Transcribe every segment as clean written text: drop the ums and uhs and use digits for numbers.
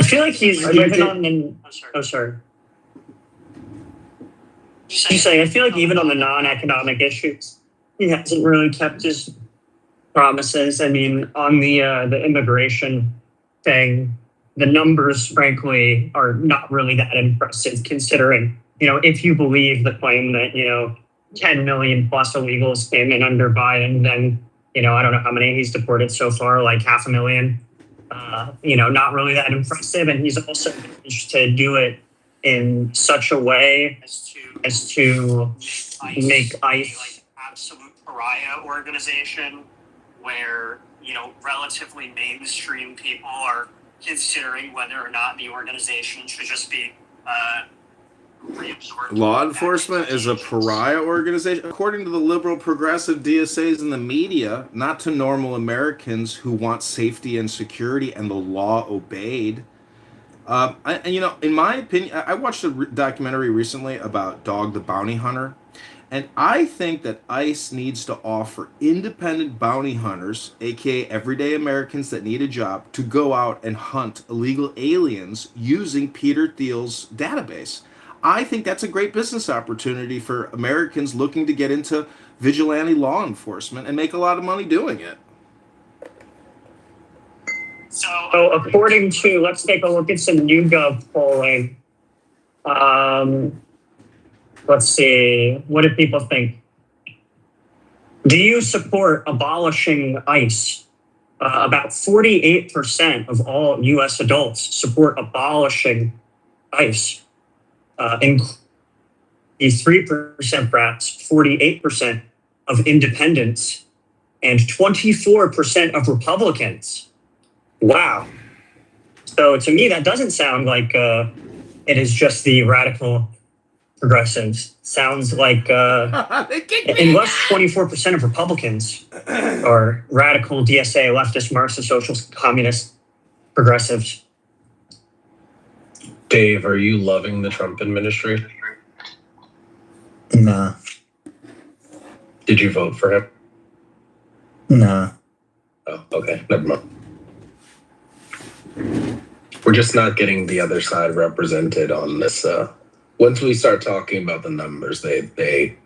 I feel like he's even on the. Oh, sorry. You say I feel like even on the non-economic issues, he hasn't really kept his promises. I mean, on the immigration thing, the numbers, frankly, are not really that impressive. Considering, if you believe the claim that 10 million plus illegals came in under Biden, then I don't know how many he's deported so far, like 500,000. Not really that impressive, and he's also managed to do it in such a way as to make ICE like absolute pariah organization where relatively mainstream people are considering whether or not the organization should just be reabsorbed. Law enforcement is a pariah organization, according to the liberal progressive DSAs in the media, not to normal Americans who want safety and security and the law obeyed. In my opinion, I watched a documentary recently about Dog the Bounty Hunter, and I think that ICE needs to offer independent bounty hunters, aka everyday Americans that need a job, to go out and hunt illegal aliens using Peter Thiel's database. I think that's a great business opportunity for Americans looking to get into vigilante law enforcement and make a lot of money doing it. So according to, let's take a look at some YouGov polling. Let's see, what do people think? Do you support abolishing ICE? About 48% of all U.S. adults support abolishing ICE. In the 3% brats, 48% of independents, and 24% of Republicans. Wow. So to me, that doesn't sound like it is just the radical progressives. Sounds like unless 24% of Republicans are radical DSA, leftist, Marxist, socialist, communist, progressives. Dave, are you loving the Trump administration? Nah. Did you vote for him? Nah. Oh, okay. Never mind. We're just not getting the other side represented on this. Once we start talking about the numbers, they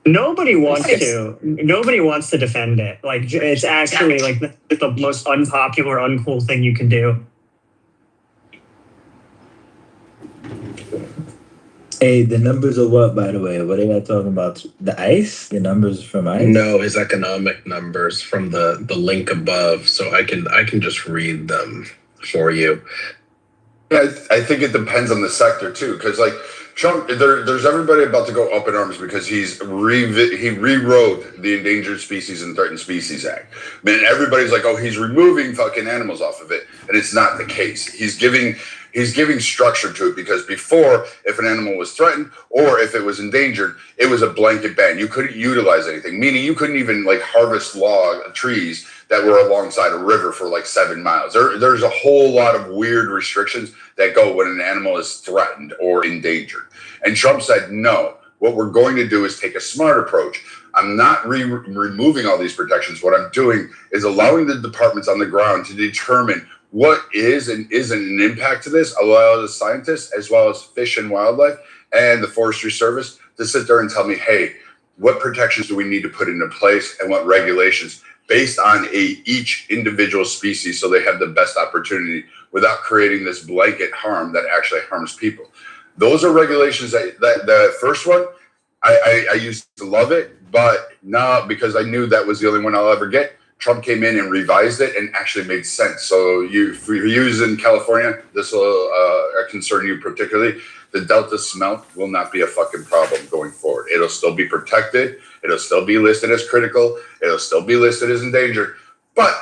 Nobody wants to defend it. Like, it's actually like the most unpopular, uncool thing you can do. Hey, the numbers are what, by the way? What are you talking about? The ICE? The numbers from ICE? No, his economic numbers from the link above. So I can just read them for you. Yeah, I think it depends on the sector too, because like Trump, there's everybody about to go up in arms because he rewrote the Endangered Species and Threatened Species Act. Man, everybody's like, oh, he's removing fucking animals off of it, and it's not the case. He's giving structure to it, because before, if an animal was threatened or if it was endangered, it was a blanket ban. You couldn't utilize anything, meaning you couldn't even like harvest trees that were alongside a river for like 7 miles. There's a whole lot of weird restrictions that go when an animal is threatened or endangered. And Trump said, no, what we're going to do is take a smart approach. I'm not removing all these protections. What I'm doing is allowing the departments on the ground to determine what is and isn't an impact to this, allow the scientists as well as Fish and Wildlife and the Forestry Service to sit there and tell me, hey, what protections do we need to put into place and what regulations based on each individual species so they have the best opportunity without creating this blanket harm that actually harms people. Those are regulations that the first one, I used to love it, but now because I knew that was the only one I'll ever get, Trump came in and revised it and actually made sense. So if you use in California, this will concern you particularly. The Delta smelt will not be a fucking problem going forward. It'll still be protected. It'll still be listed as critical. It'll still be listed as endangered. But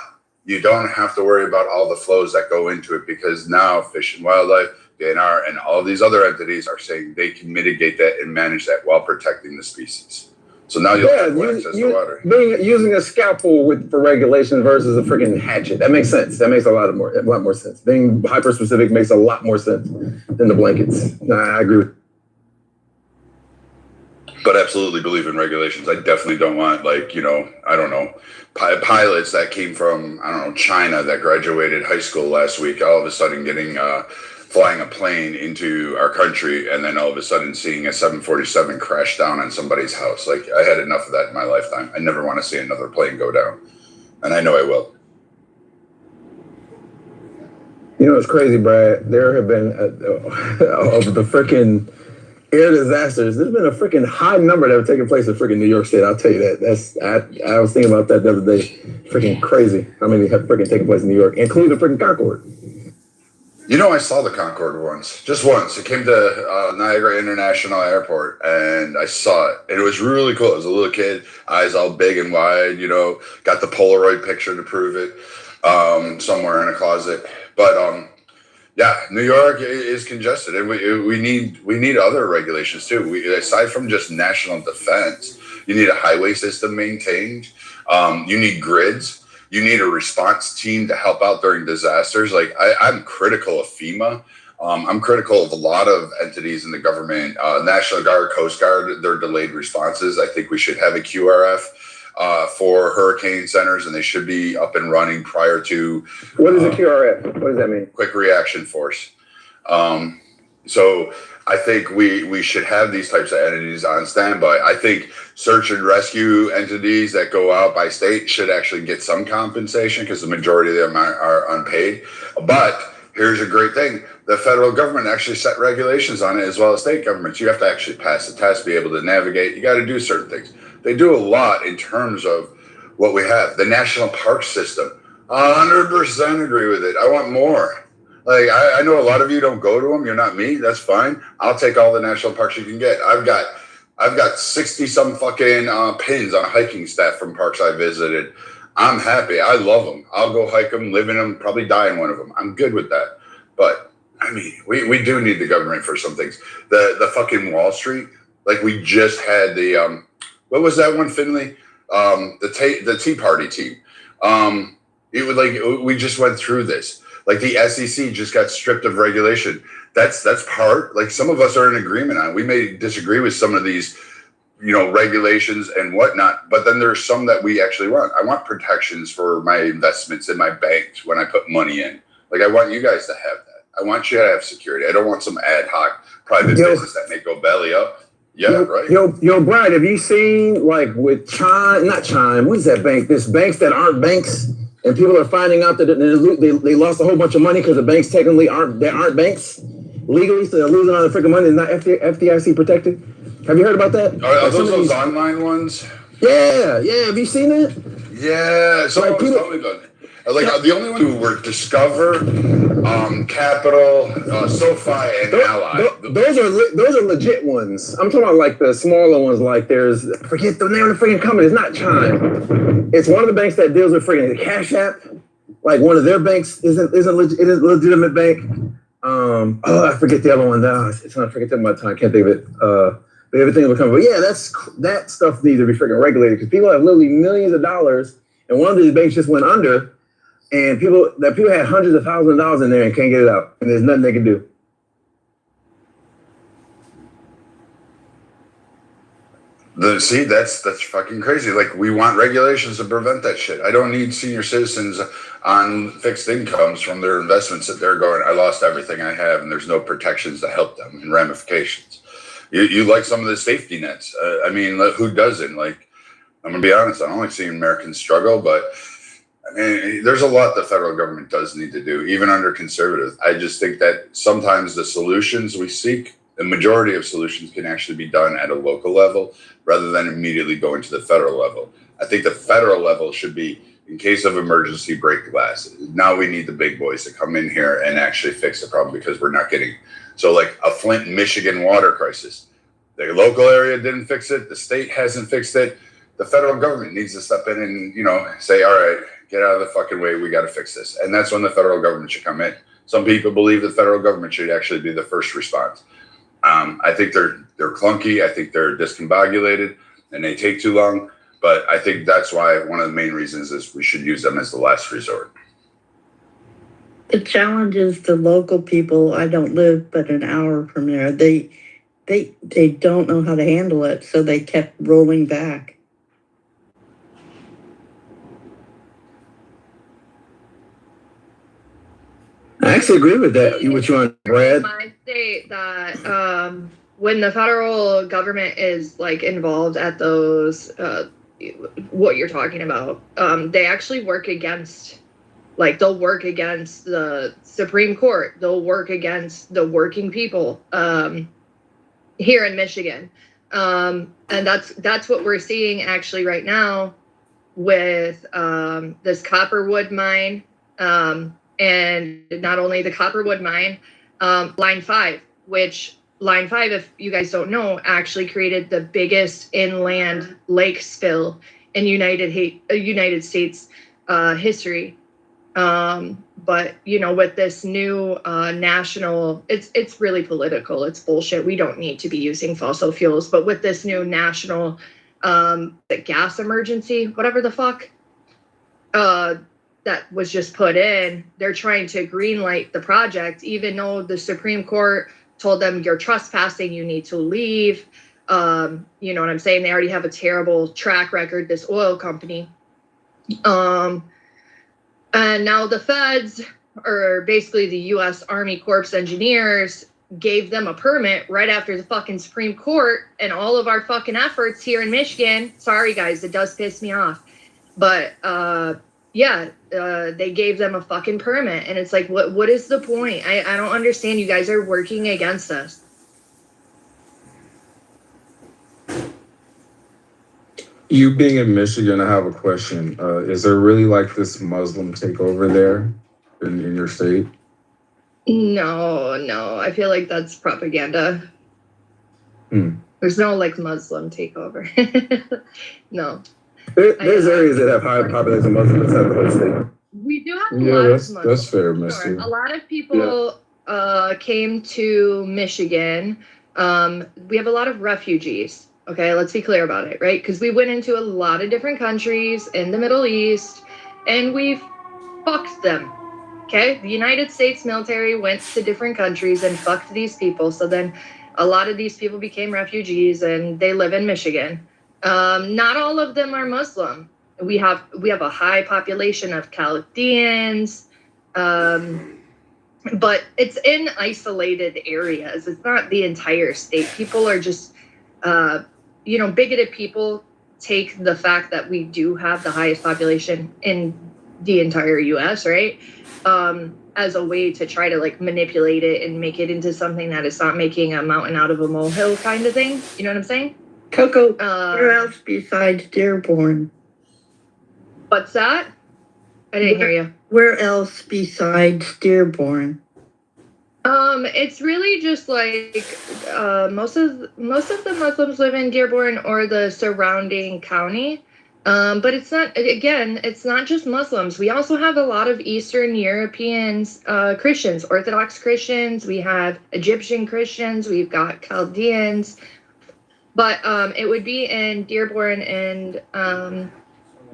you don't have to worry about all the flows that go into it, because now Fish and Wildlife, DNR, and all these other entities are saying they can mitigate that and manage that while protecting the species. So now you'll have access to water. Using a scalpel for regulation versus a freaking hatchet. That makes sense. That makes a lot more sense. Being hyper specific makes a lot more sense than the blankets. Nah, I agree with but absolutely believe in regulations. I definitely don't want, like, I don't know, pilots that came from, I don't know, China that graduated high school last week, all of a sudden getting flying a plane into our country, and then all of a sudden seeing a 747 crash down on somebody's house. Like, I had enough of that in my lifetime. I never want to see another plane go down, and I know I will. You know, it's crazy, Brad. There have been of the freaking air disasters. There's been a freaking high number that have taken place in freaking New York State. I'll tell you that. I was thinking about that the other day. Freaking crazy how many have freaking taken place in New York, including the freaking Concorde. I saw the Concorde once, just once. It came to Niagara International Airport, and I saw it. And it was really cool. I was a little kid, eyes all big and wide, got the Polaroid picture to prove it somewhere in a closet. But yeah, New York is congested, and we need other regulations too. Aside from just national defense, you need a highway system maintained. You need grids. You need a response team to help out during disasters. Like, I'm critical of FEMA. I'm critical of a lot of entities in the government, National Guard, Coast Guard, their delayed responses. I think we should have a QRF for hurricane centers, and they should be up and running prior to. What is a QRF? What does that mean? Quick reaction force. So I think we should have these types of entities on standby. I think search and rescue entities that go out by state should actually get some compensation because the majority of them are unpaid. But here's a great thing. The federal government actually set regulations on it, as well as state governments. You have to actually pass the test, be able to navigate. You got to do certain things. They do a lot in terms of what we have. The national park system, 100% agree with it. I want more. Like, I know a lot of you don't go to them. You're not me. That's fine. I'll take all the national parks you can get. I've got 60 some fucking pins on hiking staff from parks I visited. I'm happy. I love them. I'll go hike them, live in them, probably die in one of them. I'm good with that. But I mean, we do need the government for some things. The fucking Wall Street, like, we just had the what was that one, Finley? The Tea Party team. It would, like, we just went through this. Like, the SEC just got stripped of regulation. That's part. Like, some of us are in agreement on it. We may disagree with some of these, regulations and whatnot, but then there's some that we actually want. I want protections for my investments in my banks when I put money in. Like, I want you guys to have that. I want you to have security. I don't want some ad hoc private business that may go belly up. Yeah, right. Yo, Brad, have you seen, like, with not Chime, what is that bank? There's banks that aren't banks, and people are finding out that they lost a whole bunch of money because the banks technically aren't banks legally, so they're losing all the freaking money. It's not FDIC protected. Have you heard about that? Are those online ones? Yeah. Have you seen it? Yeah. Someone was telling me about it. Like, the only ones who were Discover, Capital, SoFi, and Ally. Those are legit ones. I'm talking about, like, the smaller ones. Like, forget the name of the freaking company. It's not Chime. It's one of the banks that deals with freaking Cash App. Like, one of their banks isn't a legitimate bank. I forget the other one now. It's not freaking my time. I can't think of it. But everything will come. But yeah, that stuff needs to be freaking regulated because people have literally millions of dollars, and one of these banks just went under. And people had hundreds of thousands of dollars in there and can't get it out, and there's nothing they can do. That's fucking crazy. Like, we want regulations to prevent that shit. I don't need senior citizens on fixed incomes from their investments that they're going, I lost everything I have, and there's no protections to help them and ramifications. You like some of the safety nets. I mean, who doesn't? Like, I'm gonna be honest. I don't like seeing Americans struggle, but I mean, there's a lot the federal government does need to do, even under conservatives. I just think that sometimes the solutions we seek, the majority of solutions can actually be done at a local level rather than immediately going to the federal level. I think the federal level should be, in case of emergency, break glass. Now we need the big boys to come in here and actually fix the problem because we're not getting. So, like, a Flint, Michigan water crisis. The local area didn't fix it. The state hasn't fixed it. The federal government needs to step in and, say, all right, get out of the fucking way. We got to fix this. And that's when the federal government should come in. Some people believe the federal government should actually be the first response. I think they're clunky. I think they're discombobulated and they take too long. But I think that's why one of the main reasons is we should use them as the last resort. The challenge is the local people. I don't live but an hour from there. they don't know how to handle it, so they kept rolling back. I actually agree with that. What you want, Brad? My state that when the federal government is like involved at those what you're talking about, they actually work against, like, they'll work against the Supreme Court, they'll work against the working people here in Michigan, and that's what we're seeing actually right now with this Copperwood mine, and not only the Copperwood mine, Line 5, which Line 5, if you guys don't know, actually created the biggest inland lake spill in United States history. But you know, with this new national, it's really political. It's bullshit. We don't need to be using fossil fuels. But with this new national the gas emergency, whatever the fuck, that was just put in, they're trying to greenlight the project, even though the Supreme Court told them you're trespassing, you need to leave. You know what I'm saying? They already have a terrible track record, this oil company. And now the feds, or basically the U.S. Army Corps engineers, gave them a permit right after the fucking Supreme Court and all of our fucking efforts here in Michigan. Sorry, guys, it does piss me off. But, they gave them a fucking permit. And it's like, what is the point? I don't understand. You guys are working against us. You being in Michigan, I have a question. Is there really like this Muslim takeover there in your state? No. I feel like that's propaganda. There's no like Muslim takeover. No. There's areas that have high population of Muslims inside the whole state. We do have a lot of Muslims. That's fair, Misty. Sure. A lot of people came to Michigan. We have a lot of refugees. Okay, let's be clear about it, right? Because we went into a lot of different countries in the Middle East, and we've fucked them. Okay, the United States military went to different countries and fucked these people. So then a lot of these people became refugees, and they live in Michigan. Not all of them are Muslim. We have a high population of Chaldeans, but it's in isolated areas. It's not the entire state. People are just, bigoted people take the fact that we do have the highest population in the entire U.S., right, as a way to try to like manipulate it and make it into something that is not making a mountain out of a molehill kind of thing. You know what I'm saying? Coco, where else besides Dearborn? What's that? I didn't hear you. Where else besides Dearborn? It's really just like most of the Muslims live in Dearborn or the surrounding county. But it's not just Muslims. We also have a lot of Eastern Europeans, Christians, Orthodox Christians. We have Egyptian Christians. We've got Chaldeans. But it would be in Dearborn and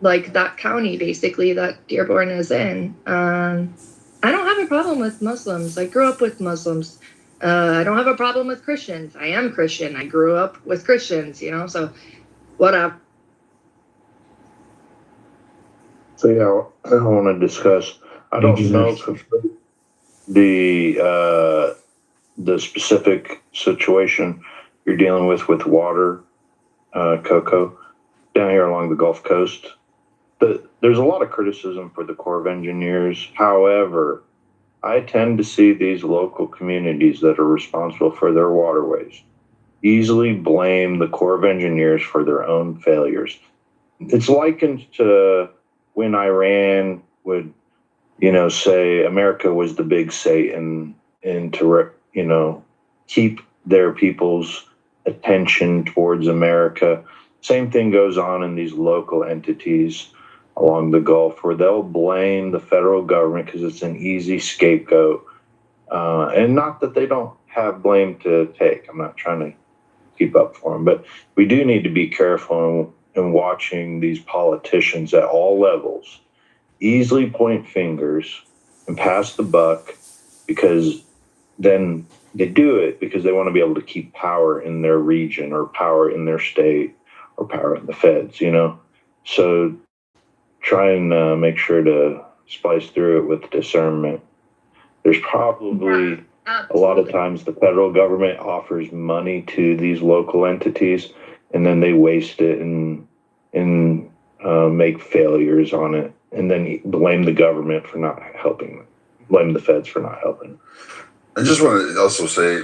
like that county, basically, that Dearborn is in. I don't have a problem with Muslims. I grew up with Muslims. I don't have a problem with Christians. I am Christian. I grew up with Christians, so whatever. So yeah, I want to discuss. I don't know the specific situation you're dealing with water, Coco, down here along the Gulf Coast. There's a lot of criticism for the Corps of Engineers. However, I tend to see these local communities that are responsible for their waterways easily blame the Corps of Engineers for their own failures. It's likened to when Iran would, say America was the big Satan and to, keep their people's attention towards America. Same thing goes on in these local entities along the Gulf, where they'll blame the federal government because it's an easy scapegoat. And not that they don't have blame to take. I'm not trying to keep up for them, but we do need to be careful in watching these politicians at all levels easily point fingers and pass the buck, because then they do it because they want to be able to keep power in their region or power in their state or power in the feds, you know? So try and make sure to splice through it with discernment. There's probably a lot of times the federal government offers money to these local entities and then they waste it and make failures on it and then blame the government for not helping, blame the feds for not helping. I just want to also say,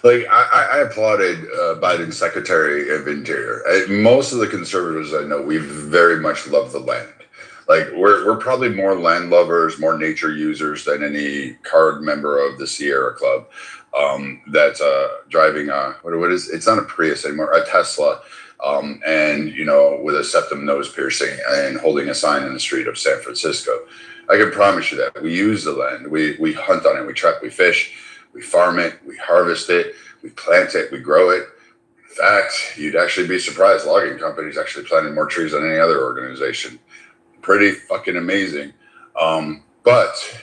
I applauded Biden's Secretary of Interior. Most of the conservatives I know, we very much love the land. Like we're probably more land lovers, more nature users than any card member of the Sierra Club. That's driving what is it's not a Prius anymore, a Tesla, and with a septum nose piercing and holding a sign in the street of San Francisco. I can promise you that we use the land, we hunt on it, we trap, we fish, we farm it, we harvest it, we plant it, we grow it. In fact, you'd actually be surprised. Logging companies actually planted more trees than any other organization. Pretty fucking amazing. But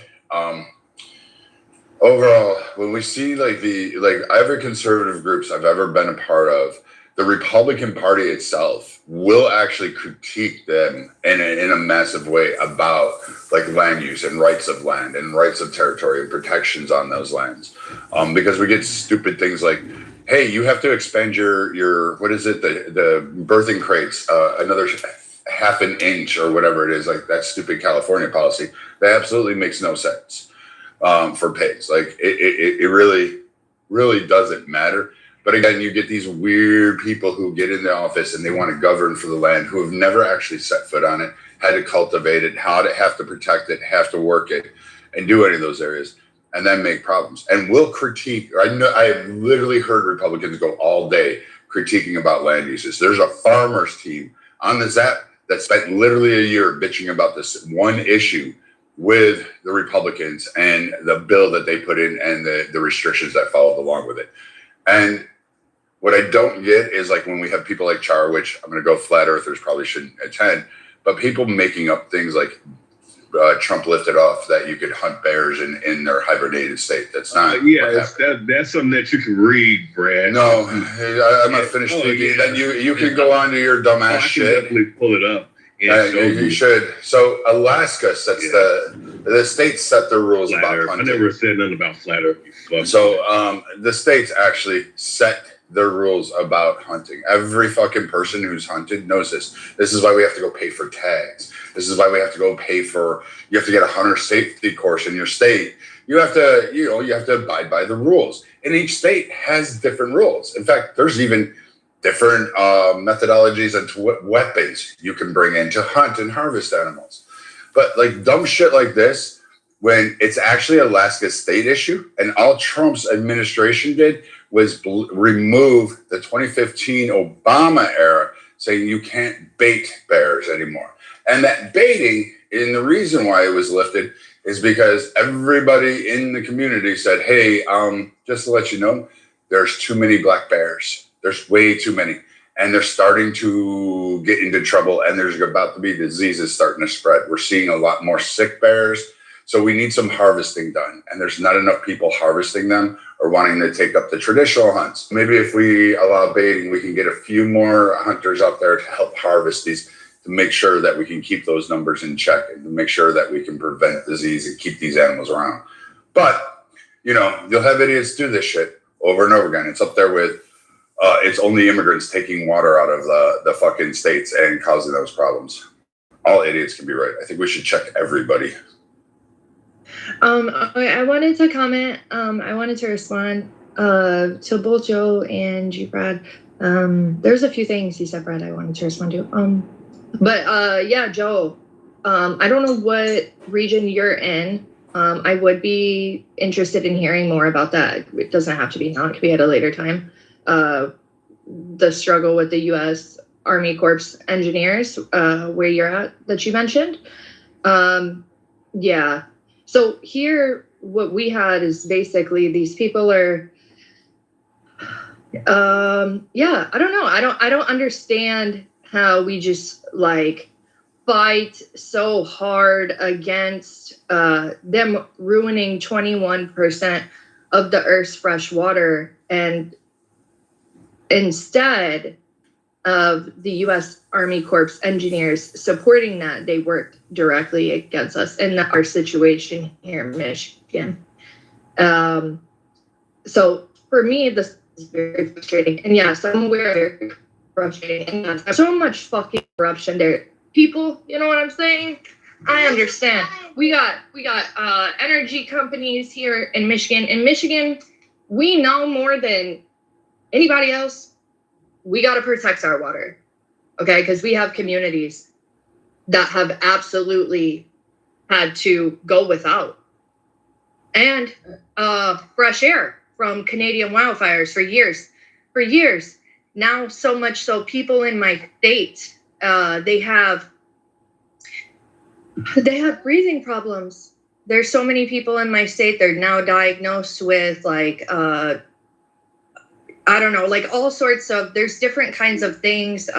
overall, when we see every conservative groups I've ever been a part of, the Republican Party itself will actually critique them in a massive way about land use and rights of land and rights of territory and protections on those lands. Because we get stupid things like, hey, you have to expand your what is it, the birthing crates another half an inch or whatever it is, like that stupid California policy that absolutely makes no sense for pigs. It really doesn't matter. But again, you get these weird people who get in the office and they want to govern for the land, who have never actually set foot on it, had to cultivate it, have to protect it, have to work it, and do any of those areas, and then make problems. And will critique. I have literally heard Republicans go all day critiquing about land uses. There's a farmers team on the Zap that spent literally a year bitching about this one issue with the Republicans and the bill that they put in and the restrictions that followed along with it. And what I don't get is when we have people like Char, which I'm going to go flat earthers probably shouldn't attend, but people making up things like Trump lifted off that you could hunt bears in their hibernated state. That's not. That's something that you can read, Brad. No, I'm not finished speaking. Yeah. Then you can go on to your dumbass shit. Definitely pull it up. You should. So Alaska sets the states set the rules about hunting. I never said nothing about flat earth. So the states actually set the rules about hunting. Every fucking person who's hunted knows this. This is why we have to go pay for tags. This is why we have to go pay for. You have to get a hunter safety course in your state. You have to, you have to abide by the rules. And each state has different rules. In fact, there's even different methodologies and weapons you can bring in to hunt and harvest animals. But dumb shit like this, when it's actually Alaska's state issue, and all Trump's administration did was remove the 2015 Obama era, saying you can't bait bears anymore. And that baiting, and the reason why it was lifted, is because everybody in the community said, hey, just to let you know, there's too many black bears. There's way too many. And they're starting to get into trouble, and there's about to be diseases starting to spread. We're seeing a lot more sick bears. So we need some harvesting done. And there's not enough people harvesting them or wanting to take up the traditional hunts. Maybe if we allow baiting, we can get a few more hunters out there to help harvest these, to make sure that we can keep those numbers in check and to make sure that we can prevent disease and keep these animals around. But, you'll have idiots do this shit over and over again. It's up there with, it's only immigrants taking water out of the fucking states and causing those problems. All idiots can be right. I think we should check everybody. I wanted to comment. I wanted to respond to both Joe and G. Brad. There's a few things he said, Brad, I wanted to respond to. But yeah, Joe, I don't know what region you're in. I would be interested in hearing more about that. It doesn't have to be now. It could be at a later time. The struggle with the U.S. Army Corps engineers, where you're at, that you mentioned. Yeah. So here, what we had is basically these people are, I don't know. I don't understand how we just fight so hard against them ruining 21% of the Earth's fresh water, and instead of the U.S. Army Corps engineers supporting that, they worked directly against us in our situation here in Michigan. So for me, this is very frustrating. And yes, I'm aware it's frustrating. And yes, there's so much fucking corruption there. People, you know what I'm saying? I understand. We got energy companies here in Michigan. In Michigan, we know more than anybody else. We got to protect our water, okay? Because we have communities that have absolutely had to go without. And fresh air from Canadian wildfires for years. Now, so much so, people in my state, they have breathing problems. There's so many people in my state, they're now diagnosed with like, I don't know, like all sorts of, there's different kinds of things,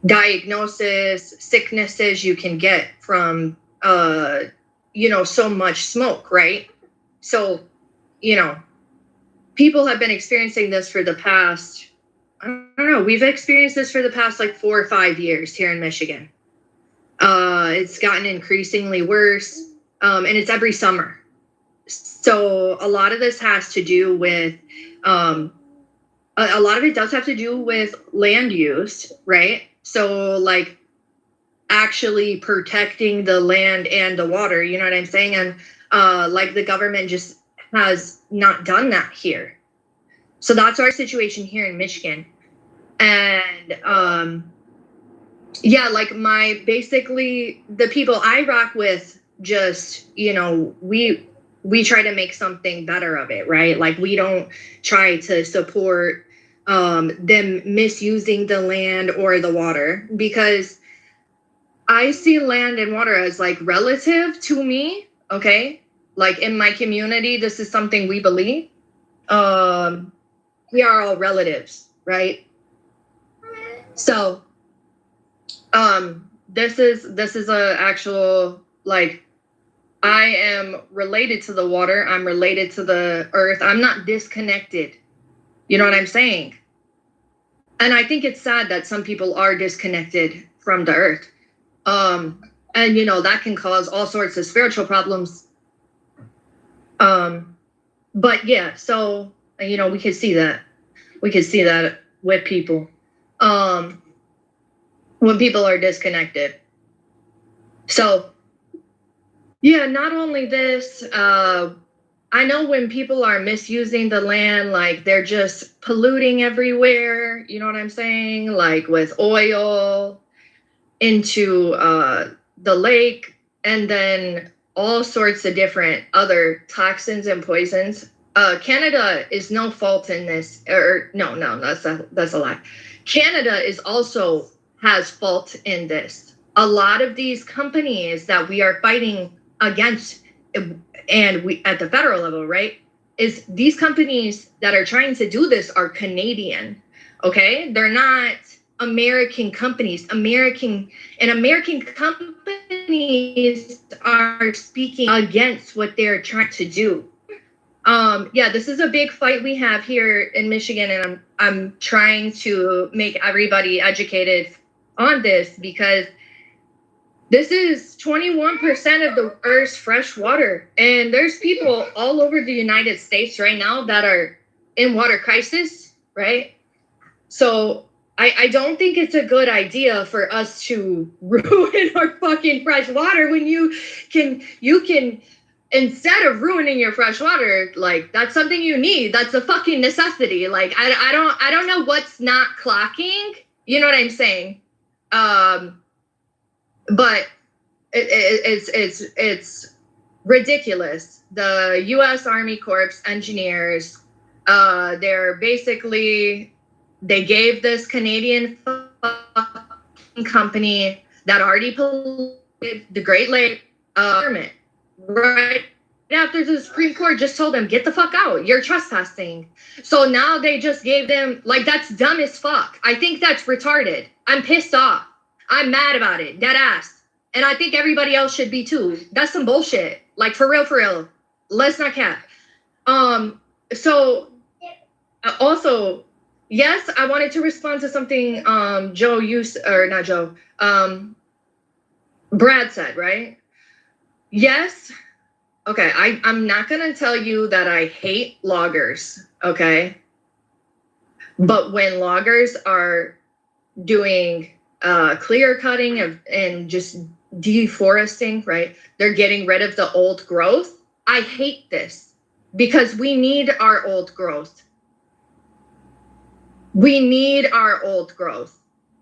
diagnosis, sicknesses you can get from, so much smoke, right? So, people have been experiencing this for the past, I don't know, we've experienced this for the past like 4 or 5 years here in Michigan. It's gotten increasingly worse, and it's every summer. So a lot of this has to do with, a lot of it does have to do with land use, right? So like actually protecting the land and the water, you know what I'm saying? And like the government just has not done that here. So that's our situation here in Michigan. And like basically the people I rock with just, we try to make something better of it, right? Like we don't try to support them misusing the land or the water, because I see land and water as like relative to me, okay? Like in my community, this is something we believe. We are all relatives, right? So this is a actual, like, I am related to the water. I'm related to the earth. I'm not disconnected. You know what I'm saying? And I think it's sad that some people are disconnected from the earth. And, that can cause all sorts of spiritual problems. But yeah, so, we could see that. We could see that with people. When people are disconnected. So, yeah, not only this, I know when people are misusing the land, like they're just polluting everywhere, you know what I'm saying? Like with oil into the lake, and then all sorts of different other toxins and poisons. Canada is no fault in this, or no, that's a lie. Canada has fault in this. A lot of these companies that we are fighting against, and we at the federal level, right, is these companies that are trying to do this are Canadian, okay? They're not American companies. American companies are speaking against what they're trying to do. This is a big fight we have here in Michigan, and I'm trying to make everybody educated on this, because this is 21% of the Earth's fresh water. And there's people all over the United States right now that are in water crisis, right? So I don't think it's a good idea for us to ruin our fucking fresh water when you can, instead of ruining your fresh water, like that's something you need. That's a fucking necessity. Like I don't know what's not clocking. You know what I'm saying? But it's ridiculous. The U.S. Army Corps engineers, they gave this Canadian company that already polluted the Great Lakes permit. Right after the Supreme Court just told them, get the fuck out, you're trespassing. So now they just gave them, like, that's dumb as fuck. I think that's retarded. I'm pissed off. I'm mad about it, dead ass. And I think everybody else should be too. That's some bullshit. Like, for real. Let's not cap. So also, yes, I wanted to respond to something Joe used, or not Joe, Brad said, right? Yes. Okay, I'm not gonna tell you that I hate loggers, okay? But when loggers are doing clear cutting and just deforesting, right? They're getting rid of the old growth. I hate this because we need our old growth. We need our old growth.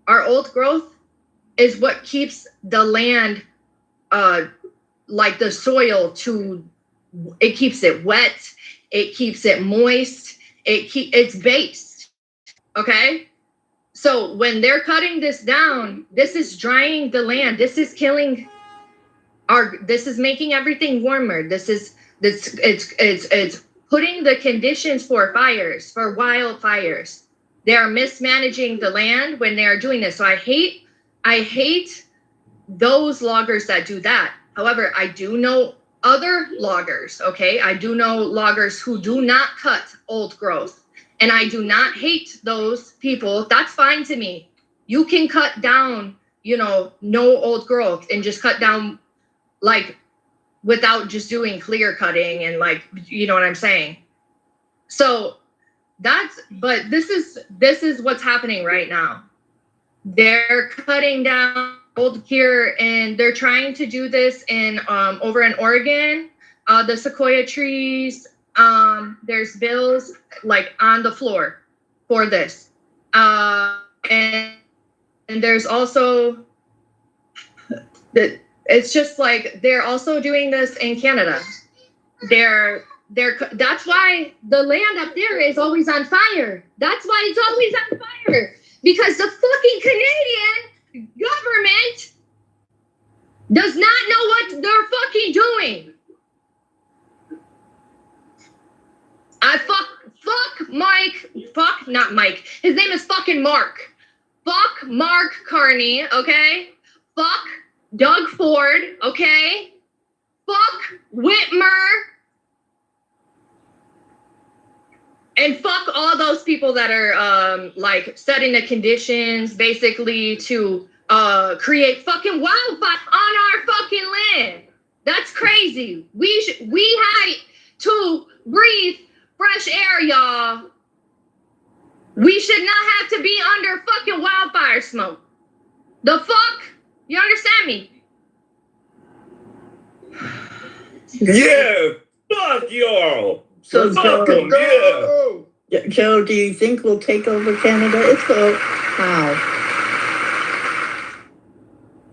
Our old growth is what keeps the land, like the soil, it keeps it wet, it keeps it moist, it's based. Okay? So when they're cutting this down, this is drying the land. This is killing this is making everything warmer. It's putting the conditions for fires, for wildfires. They are mismanaging the land when they are doing this. So I hate those loggers that do that. However, I do know other loggers, okay? I do know loggers who do not cut old growth. And I do not hate those people. That's fine to me. You can cut down, no old growth and just cut down, like, without just doing clear cutting and, like, you know what I'm saying? So but this is what's happening right now. They're cutting down old cure, and they're trying to do this in over in Oregon, the sequoia trees. There's bills like on the floor for this, and there's also that it's just like they're also doing this in Canada. That's why the land up there is always on fire. That's why it's always on fire, because the fucking Canadian government does not know what they're fucking doing. Not Mike. His name is fucking Mark. Fuck Mark Carney, okay? Fuck Doug Ford, okay? Fuck Whitmer. And fuck all those people that are like setting the conditions basically to create fucking wildfire on our fucking land. That's crazy. We had to breathe fresh air, y'all. We should not have to be under fucking wildfire smoke. The fuck? You understand me? Yeah, fuck y'all. So Fuck 'em, yeah. Joe, do you think we'll take over Canada? If so, how?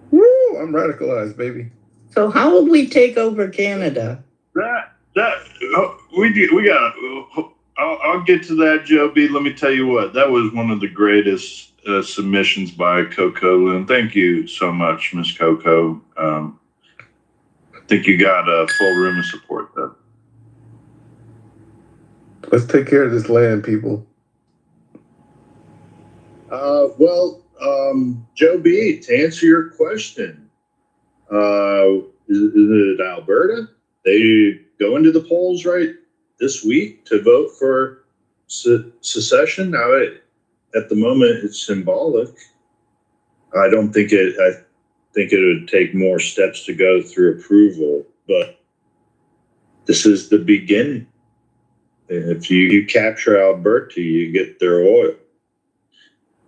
Woo, I'm radicalized, baby. So how will we take over Canada? I'll get to that, Joe B. Let me tell you what, that was one of the greatest submissions by Coco Loon. Thank you so much, Miss Coco. I think you got a full room of support there. Let's take care of this land, people. Joe B, to answer your question, is it Alberta? They go into the polls right this week to vote for secession. Now, at the moment, it's symbolic. I think it would take more steps to go through approval, but this is the beginning. If you capture Alberta, you get their oil.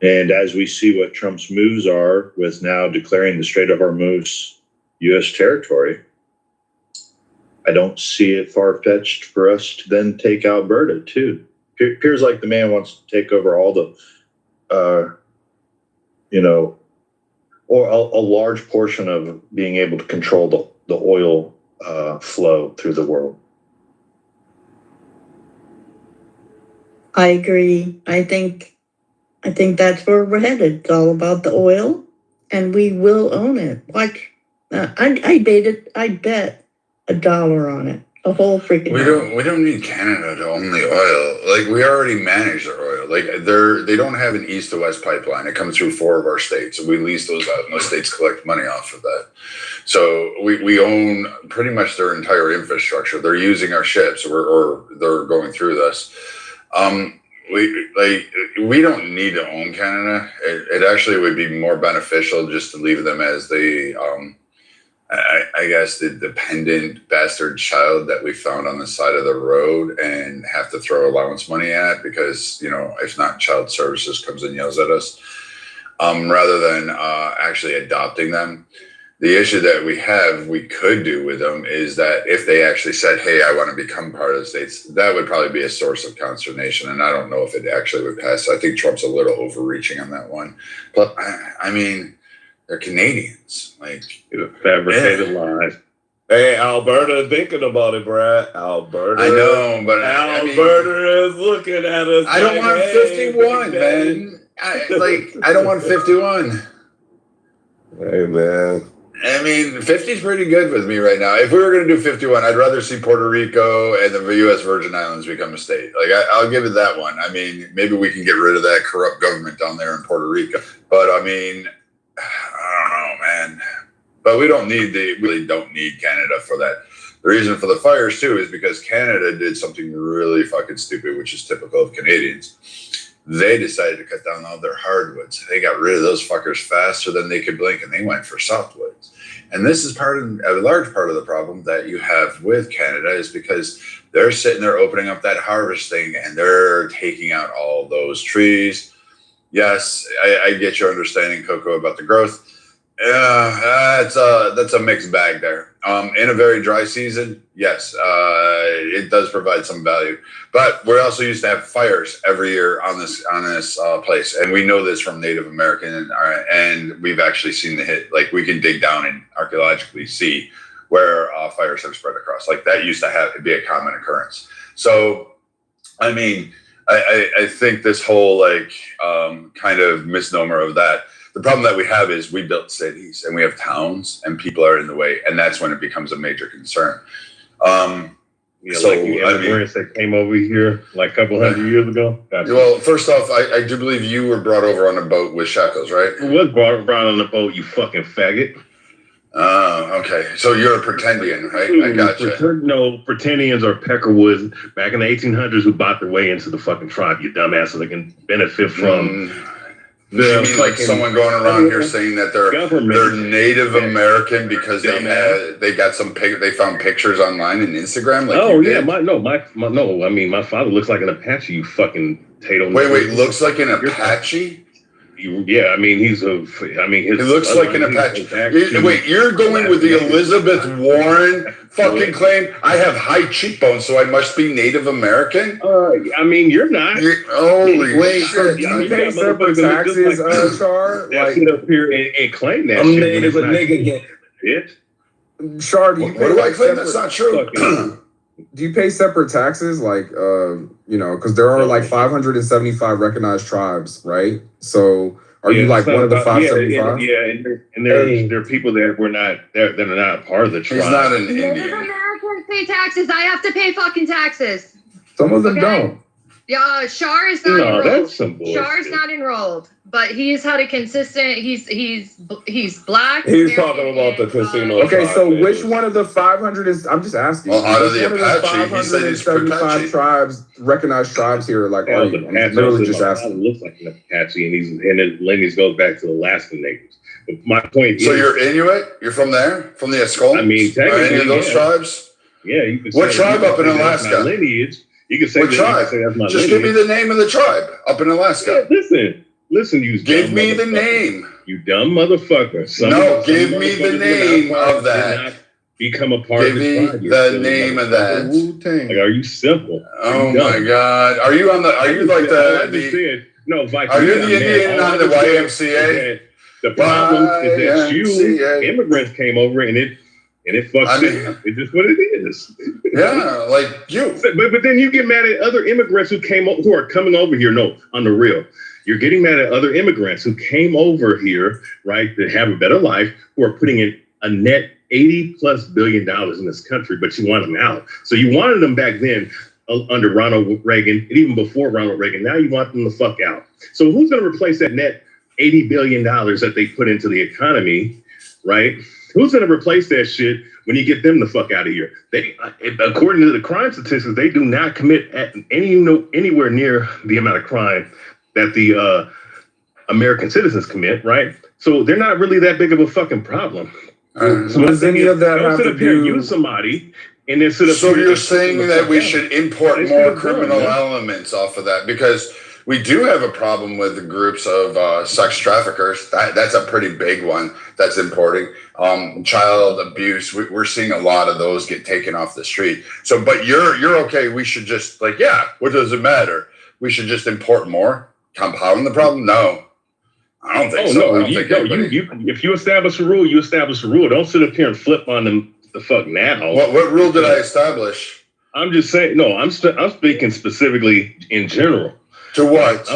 And as we see what Trump's moves are with now declaring the Strait of Hormuz U.S. territory, I don't see it far-fetched for us to then take Alberta too. It appears like the man wants to take over all the, or a large portion of being able to control the oil flow through the world. I agree. I think that's where we're headed. It's all about the oil, and we will own it. Watch. I'd bet $1 on it. A whole freaking. We don't need Canada to own the oil. Like, we already manage their oil. Like, they don't have an east to west pipeline. It comes through 4 of our states, and we lease those out, and those states collect money off of that. So we own pretty much their entire infrastructure. They're using our ships, or they're going through this. We don't need to own Canada. It actually would be more beneficial just to leave them as the I guess the dependent bastard child that we found on the side of the road and have to throw allowance money at because, if not, child services comes and yells at us, rather than actually adopting them. The issue that we could do with them is that if they actually said, hey, I want to become part of the States, that would probably be a source of consternation. And I don't know if it actually would pass. I think Trump's a little overreaching on that one. But I mean, they're Canadians. Like, fabricated lies. Hey, Alberta thinking about it, Brad. Alberta. I know, but Alberta is looking at us. I don't want 51, man. I don't want 51. Hey, man. I mean, 50 is pretty good with me right now. If we were going to do 51, I'd rather see Puerto Rico and the U.S. Virgin Islands become a state. Like, I'll give it that one. I mean, maybe we can get rid of that corrupt government down there in Puerto Rico. But, I mean, I don't know, man. But we really don't need Canada for that. The reason for the fires, too, is because Canada did something really fucking stupid, which is typical of Canadians. They decided to cut down all their hardwoods. They got rid of those fuckers faster than they could blink, and they went for softwoods. And this is a large part of the problem that you have with Canada is because they're sitting there opening up that harvesting, and they're taking out all those trees. Yes, I get your understanding, Coco, about the growth. That's a mixed bag there. In a very dry season, yes, it does provide some value. But we're also used to have fires every year on this place, and we know this from Native American, and we've actually seen the hit. Like, we can dig down and archaeologically see where fires have spread across. Like, that used to be a common occurrence. So, I mean, I think this whole kind of misnomer of that. The problem that we have is we built cities and we have towns and people are in the way, and that's when it becomes a major concern. Immigrants that came over here like a couple hundred years ago. Gotcha. Well, first off, I do believe you were brought over on a boat with shackles, right? Who was brought on the boat, you fucking faggot? Okay. So you're a pretendian, right? I gotcha. No, pretendians are peckerwoods back in the 1800s who bought their way into the fucking tribe, you dumbass, so they can benefit from... You mean like someone going around here saying that they're Native American because they found pictures online and Instagram? My father looks like an Apache, you fucking Tato. Wait, looks like an Apache? He looks like an Apache. Wait, you're going with the Elizabeth Warren fucking claim? I have high cheekbones, so I must be Native American? You're not. Holy shit. Do you pay separate taxes, Char? Like, sit up here and claim that I'm Native a nigga again. Char, do you pay what do I claim? That's not true. Do you pay separate taxes? Like, because there are like 575 recognized tribes, right? So are you like one of the 575? And there are people that are not part of the tribe. He's not an Indian. Native Americans pay taxes. I have to pay fucking taxes. Some of them don't. Yeah, Shar is not enrolled. That's some bullshit. Shar's not enrolled, but he's had a consistent. He's black. He's talking about the casino. Okay, so which one of the 500 is? I'm just asking. Well, out of the Apache, he said he's 575 tribes, recognized tribes here. Like, are you? I'm literally just asking. Looks like an Apache, and his lineage goes back to the Alaskan natives. But my point is, so you're Inuit? You're from there? From the Eskimo? I mean, technically, any of those tribes? Yeah, you could. What tribe up in Alaska? Lineage. You can say what tribe? Just give me the name of the tribe up in Alaska. Yeah, listen, you give me the name. You dumb motherfucker. Give me the name of that. Become a part of the tribe. Give me the name of that. Like, are you simple? Oh my God! Are you like the? No, are you the Indian on the YMCA? The problem is that immigrants came over and it fucks it up. It's just what it is. Yeah, like you. But then you get mad at other immigrants who are coming over here. No, on the real. You're getting mad at other immigrants who came over here, right, to have a better life, who are putting in a net $80+ billion in this country, but you want them out. So you wanted them back then under Ronald Reagan, and even before Ronald Reagan. Now you want them the fuck out. So who's going to replace that net $80 billion that they put into the economy, right? Who's going to replace that shit when you get them the fuck out of here? They, according to the crime statistics, they do not commit anywhere near the amount of crime that the American citizens commit, right? So they're not really that big of a fucking problem. So does any of that have to do? Use somebody and then sit up. So you're saying that we should import more criminal elements off of that, because we do have a problem with the groups of sex traffickers. That's a pretty big one that's importing. Child abuse. We're seeing a lot of those get taken off the street. So, but you're okay. We should just what does it matter? We should just import more, compound the problem? No. I don't think so. If you establish a rule, you establish a rule. Don't sit up here and flip on them the fuck now. What rule did I establish? I'm just saying. No, I'm speaking specifically in general. To what?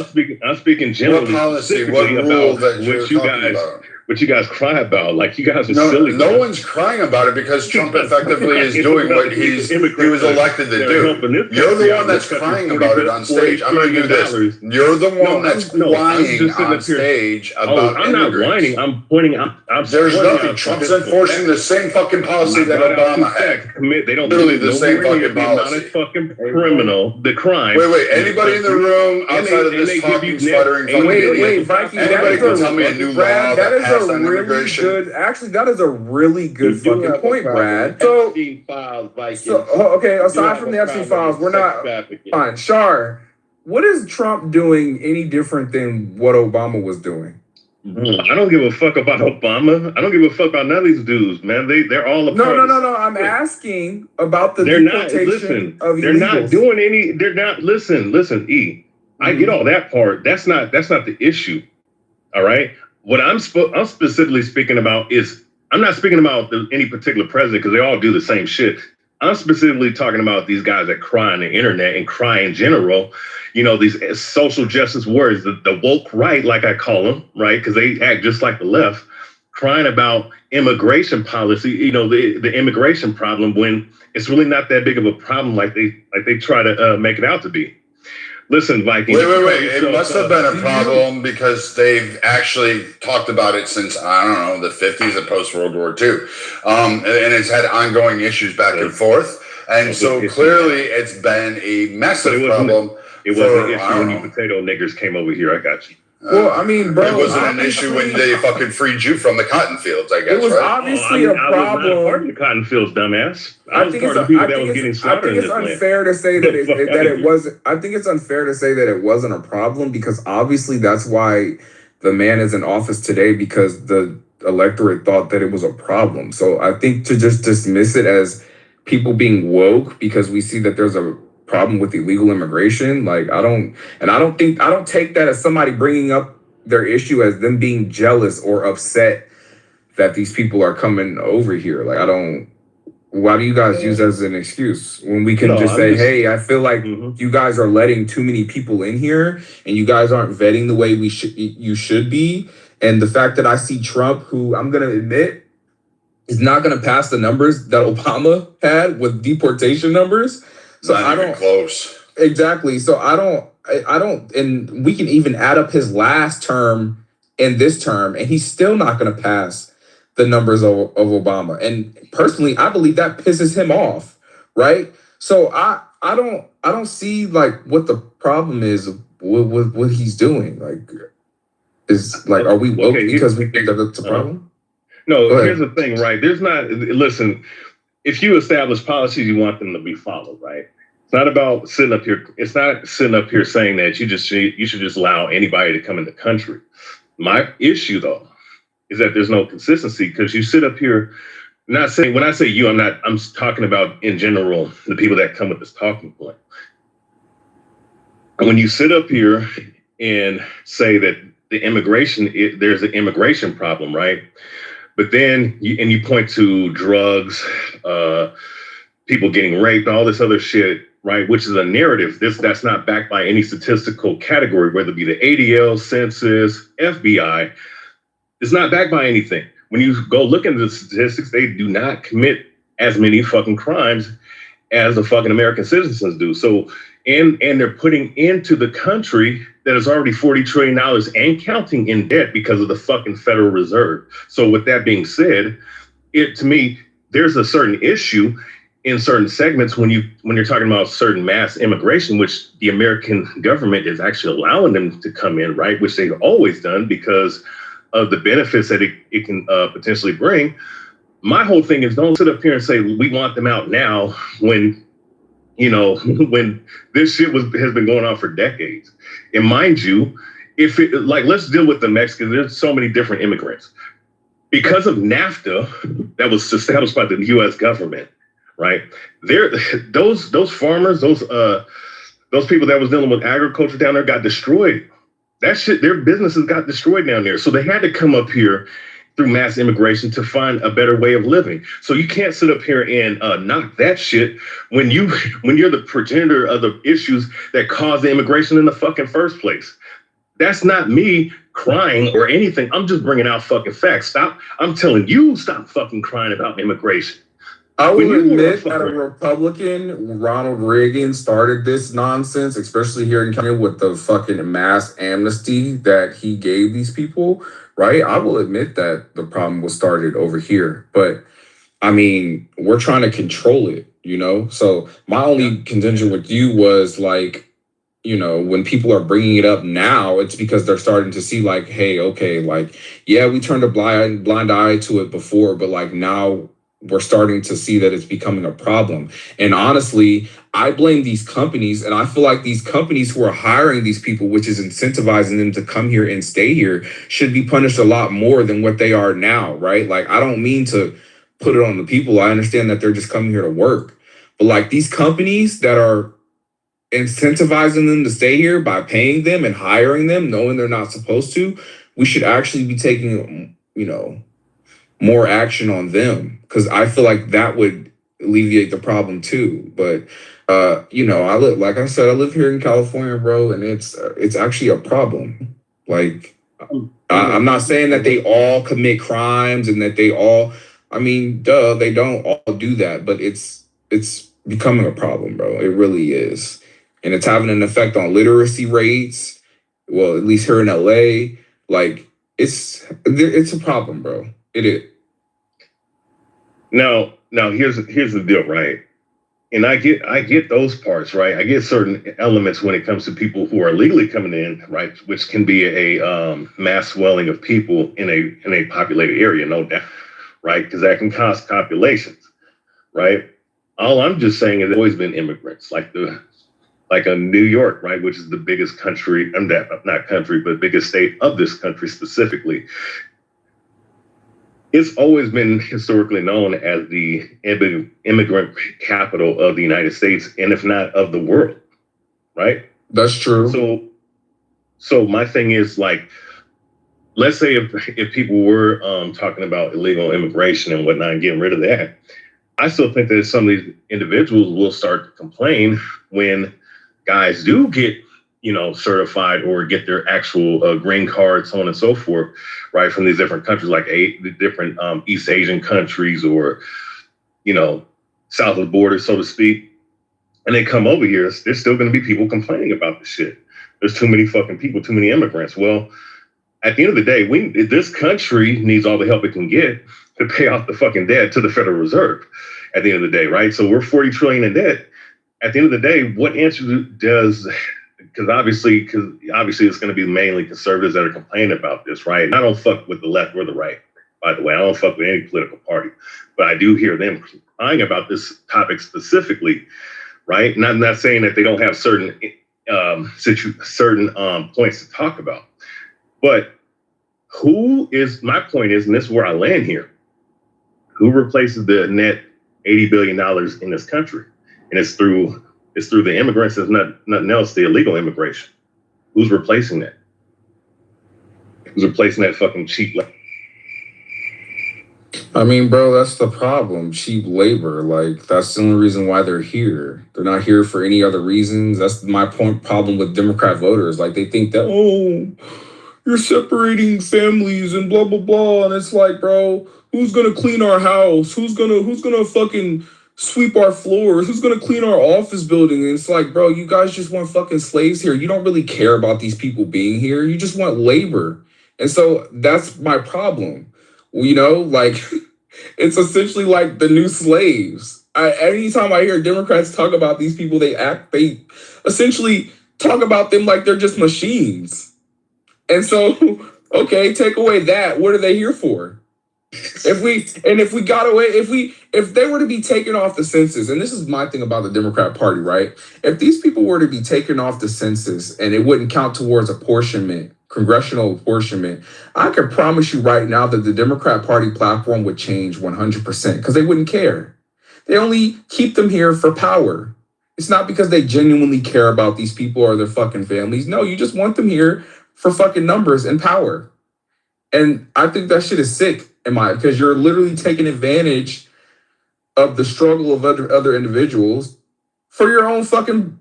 I'm speaking generally. What policy? What rule that you're talking about? What you guys cry about? Like, you guys are silly. No one's crying about it because Trump effectively is doing what he was elected to do. You're the one that's crying about it on stage. I'm going to do this. You're the one that's whining on stage about I'm not whining. I'm pointing out. There's nothing. Trump's enforcing the same fucking policy that Obama had. They don't literally the same fucking policy. Fucking criminal. The crime. Wait. Anybody in the room outside of this talking, stuttering, fucking idiot? Frankie, anybody can tell me a new law that passed on immigration? That is a really good fucking point, Brad. So, okay, aside from the Epstein files, we're not fine. Shar, what is Trump doing any different than what Obama was doing? I don't give a fuck about Obama. I don't give a fuck about none of these dudes, man. They're all a part. No. I'm asking about the deportation of illegals. They're not doing any. They're not. Listen, E. I get all that part. That's not the issue. All right. What I'm specifically speaking about is, I'm not speaking about any particular president, because they all do the same shit. I'm specifically talking about these guys that cry on the internet and cry in general. You know, these social justice warriors, the woke right, like I call them, right? Because they act just like the left, crying about immigration policy, you know, the immigration problem, when it's really not that big of a problem like they try to make it out to be. Listen, Viking. Wait. It must have been a problem because they've actually talked about it since, I don't know, the 50s and post World War II. And it's had ongoing issues back and forth. And so clearly it's been a massive problem. It wasn't an issue when you potato niggers came over here. I got you. Well, I mean, bro, it wasn't an issue when they fucking freed you from the cotton fields, I guess. It was obviously a problem. I was not part of the cotton fields, dumbass. I think it's unfair to say that it wasn't. I think it's unfair to say that it wasn't a problem, because obviously that's why the man is in office today, because the electorate thought that it was a problem. So I think to just dismiss it as people being woke because we see that there's a problem with illegal immigration, like I don't take that as somebody bringing up their issue as them being jealous or upset that these people are coming over here. Like why do you guys use that as an excuse when we can say, hey, I feel like you guys are letting too many people in here and you guys aren't vetting the way you should be. And the fact that I see Trump, who I'm gonna admit is not gonna pass the numbers that Obama had with deportation numbers. So not even close. Exactly. So I don't, and we can even add up his last term and this term, and he's still not going to pass the numbers of Obama. And personally, I believe that pisses him off, right? So I don't see like what the problem is with what he's doing. Like, are we woke because we think that it's a problem? No, here's the thing, right? Listen, if you establish policies, you want them to be followed, right? It's not about sitting up here. It's not sitting up here saying that you should just allow anybody to come in the country. My issue, though, is that there's no consistency, because you sit up here. Not saying, when I say you, I'm talking about in general the people that come with this talking point. When you sit up here and say that there's an immigration problem, right? But then you point to drugs, people getting raped, all this other shit, right? Which is a narrative that's not backed by any statistical category, whether it be the ADL, census, FBI. It's not backed by anything. When you go look into the statistics, they do not commit as many fucking crimes as the fucking American citizens do. So, and they're putting into the country that is already $40 trillion and counting in debt because of the fucking Federal Reserve. So with that being said, to me, there's a certain issue in certain segments when you're talking about certain mass immigration, which the American government is actually allowing them to come in, right? Which they've always done because of the benefits that it can potentially bring. My whole thing is, don't sit up here and say we want them out now when, when this shit has been going on for decades. And mind you, let's deal with the Mexicans. There's so many different immigrants. Because of NAFTA that was established by the U.S. government, right? Those farmers, those people that was dealing with agriculture down there got destroyed. That shit, their businesses got destroyed down there. So they had to come up here through mass immigration to find a better way of living. So you can't sit up here and knock that shit when you're the progenitor of the issues that caused the immigration in the fucking first place. That's not me crying or anything. I'm just bringing out fucking facts. I'm telling you, stop fucking crying about immigration. I will admit that a Republican, Ronald Reagan, started this nonsense, especially here in California with the fucking mass amnesty that he gave these people, right? I will admit that the problem was started over here. But, I mean, we're trying to control it, So my only contention with you was, like, when people are bringing it up now, it's because they're starting to see, like, hey, okay, like, yeah, we turned a blind eye to it before, but, like, now we're starting to see that it's becoming a problem. And honestly, I blame these companies, and I feel like these companies who are hiring these people, which is incentivizing them to come here and stay here, should be punished a lot more than what they are now, right? Like, I don't mean to put it on the people. I understand that they're just coming here to work. But, like, these companies that are incentivizing them to stay here by paying them and hiring them, knowing they're not supposed to, we should actually be taking, more action on them, because I feel like that would alleviate the problem too. But I live here in California, bro, and it's actually a problem. Like, I'm not saying that they all commit crimes and that they all, they don't all do that, but it's becoming a problem, bro. It really is. And it's having an effect on literacy rates. Well, at least here in LA, like, it's a problem, bro. It is. Now here's the deal, right? And I get those parts, right? I get certain elements when it comes to people who are legally coming in, right? Which can be a mass swelling of people in a populated area, no doubt, right? Because that can cause populations, right? All I'm just saying is there's always been immigrants, like a New York, right, which is the biggest country, not country, but biggest state of this country specifically. It's always been historically known as the immigrant capital of the United States, and if not of the world, right? That's true. So my thing is, like, let's say if people were talking about illegal immigration and whatnot and getting rid of that, I still think that some of these individuals will start to complain when guys do get, certified or get their actual green card, so on and so forth, right, from these different countries, like the different East Asian countries or, south of the border, so to speak. And they come over here, there's still going to be people complaining about this shit. There's too many fucking people, too many immigrants. Well, at the end of the day, this country needs all the help it can get to pay off the fucking debt to the Federal Reserve at the end of the day, right? So we're 40 trillion in debt. At the end of the day, what answer does, because obviously it's going to be mainly conservatives that are complaining about this, right? And I don't fuck with the left or the right, by the way. I don't fuck with any political party, but I do hear them crying about this topic specifically, right? And I'm not saying that they don't have certain points to talk about, but my point is, and this is where I land here, who replaces the net $80 billion in this country? And it's through the immigrants. It's nothing else, the illegal immigration. Who's replacing that? Who's replacing that fucking cheap labor? Bro, that's the problem. Cheap labor. Like, that's the only reason why they're here. They're not here for any other reasons. That's my problem with Democrat voters. Like, they think that, you're separating families and blah, blah, blah. And it's like, bro, who's going to clean our house? Who's gonna fucking sweep our floors? Who's going to clean our office building? And it's like, bro, you guys just want fucking slaves here. You don't really care about these people being here. You just want labor. And so that's my problem. Like, It's essentially like the new slaves. Anytime I hear Democrats talk about these people, they essentially talk about them like they're just machines. And so, okay, take away that. What are they here for? If they were to be taken off the census, and this is my thing about the Democrat Party, right? If these people were to be taken off the census and it wouldn't count towards apportionment, congressional apportionment, I could promise you right now that the Democrat Party platform would change 100% because they wouldn't care. They only keep them here for power. It's not because they genuinely care about these people or their fucking families. No, you just want them here for fucking numbers and power. And I think that shit is sick, because you're literally taking advantage of the struggle of other individuals for your own fucking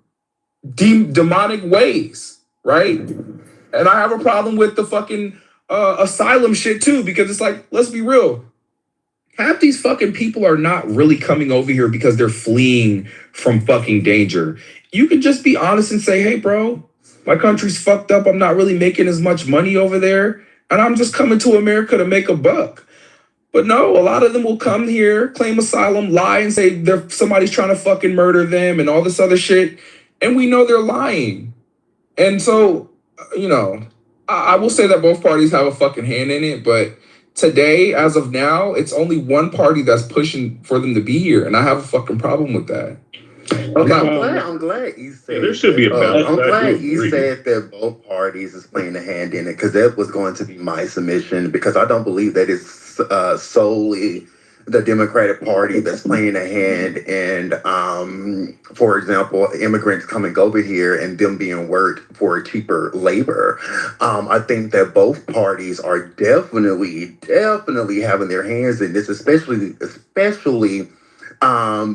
demonic ways, right? And I have a problem with the fucking asylum shit too, because it's like, let's be real. Half these fucking people are not really coming over here because they're fleeing from fucking danger. You could just be honest and say, hey, bro, my country's fucked up. I'm not really making as much money over there. And I'm just coming to America to make a buck. But no, a lot of them will come here, claim asylum, lie and say somebody's trying to fucking murder them and all this other shit. And we know they're lying. And so, I will say that both parties have a fucking hand in it. But today, as of now, it's only one party that's pushing for them to be here. And I have a fucking problem with that. Okay, I'm glad you said. Yeah, there should be a balance. I'm glad you said that both parties is playing a hand in it, because that was going to be my submission. Because I don't believe that it's solely the Democratic Party that's playing a hand in, for example, immigrants coming over here and them being worked for cheaper labor. I think that both parties are definitely having their hands in this, especially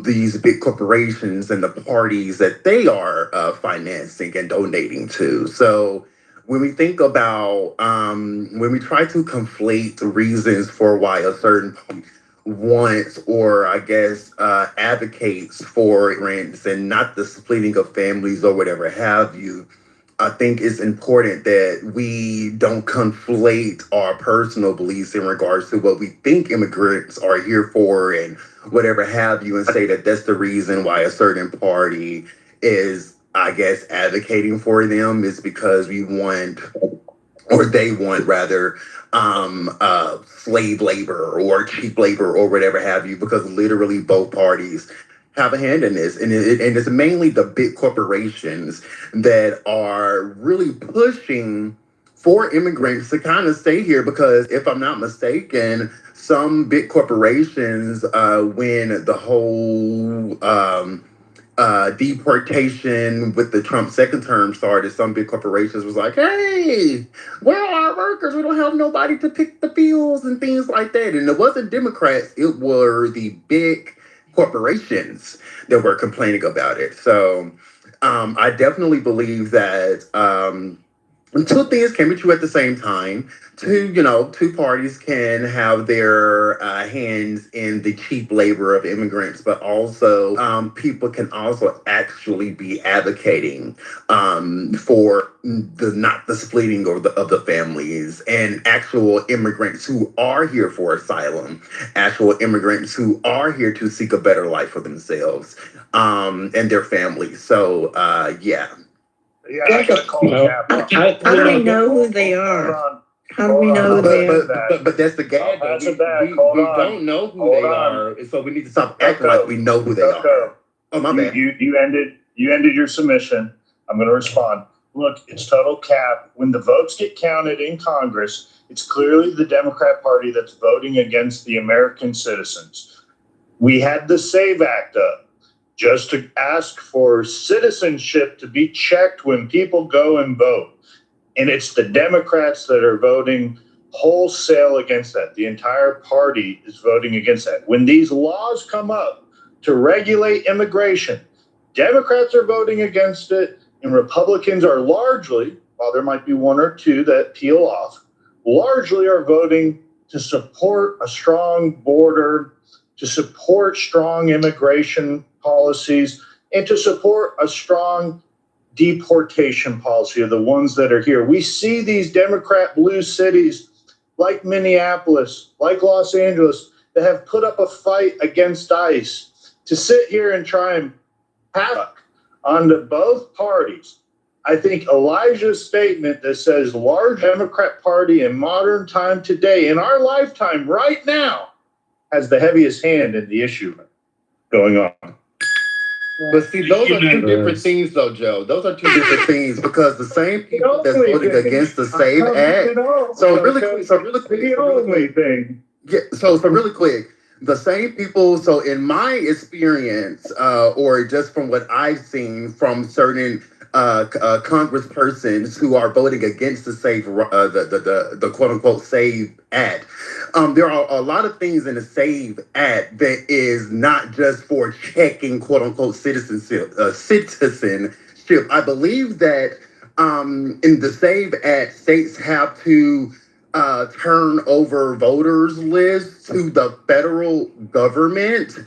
these big corporations and the parties that they are financing and donating to. So when we think about, when we try to conflate the reasons for why a certain party wants, or I guess advocates for rents and not the splitting of families or whatever have you, I think it's important that we don't conflate our personal beliefs in regards to what we think immigrants are here for and whatever have you, and say that that's the reason why a certain party is, I guess, advocating for them, is because we want, or they want rather, slave labor or cheap labor or whatever have you, because literally both parties have a hand in this. And it's mainly the big corporations that are really pushing for immigrants to kind of stay here, because if I'm not mistaken, some big corporations, when the whole deportation with the Trump second term started, some big corporations was like, hey, where are our workers? We don't have nobody to pick the fields and things like that. And it wasn't Democrats, it were the big corporations that were complaining about it. So I definitely believe that two things can be true at the same time. Two parties can have their hands in the cheap labor of immigrants, but also people can also actually be advocating for not the splitting of the families, and actual immigrants who are here for asylum, actual immigrants who are here to seek a better life for themselves and their families. So yeah. Yeah, I gotta call How do we know who they are? How do we know who they are? But that's the gag. We don't know who they are, so we need to stop acting like we know who they are. Oh, my bad. You ended your submission. I'm going to respond. Look, it's total cap. When the votes get counted in Congress, it's clearly the Democrat Party that's voting against the American citizens. We had the SAVE Act up just to ask for citizenship to be checked when people go and vote. And it's the Democrats that are voting wholesale against that. The entire party is voting against that. When these laws come up to regulate immigration, Democrats are voting against it, and Republicans are largely, while there might be one or two that peel off, largely are voting to support a strong border, to support strong immigration policies, and to support a strong deportation policy of the ones that are here. We see these Democrat blue cities like Minneapolis, like Los Angeles, that have put up a fight against ICE to sit here and try and havoc onto both parties. I think Elijah's statement that says large Democrat Party in modern time today, in our lifetime right now, has the heaviest hand in the issue going on. But see, those are two different things, though, Joe. Those are two different things because the same people that's voting against the SAVE Act. So really quick. Yeah. So really quick. The same people. So in my experience, or just from what I've seen from certain congresspersons who are voting against the SAVE, the quote unquote SAVE Act. There are a lot of things in the SAVE Act that is not just for checking quote unquote citizenship. I believe that in the SAVE Act, states have to turn over voters lists to the federal government,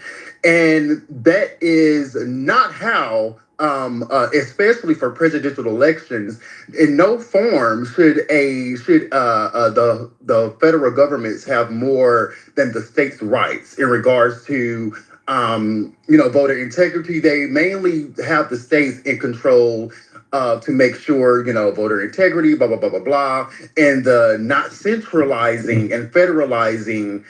and that is not how. Especially for presidential elections, in no form should the federal governments have more than the states' rights in regards to voter integrity. They mainly have the states in control to make sure voter integrity, blah blah blah blah blah, and not centralizing and federalizing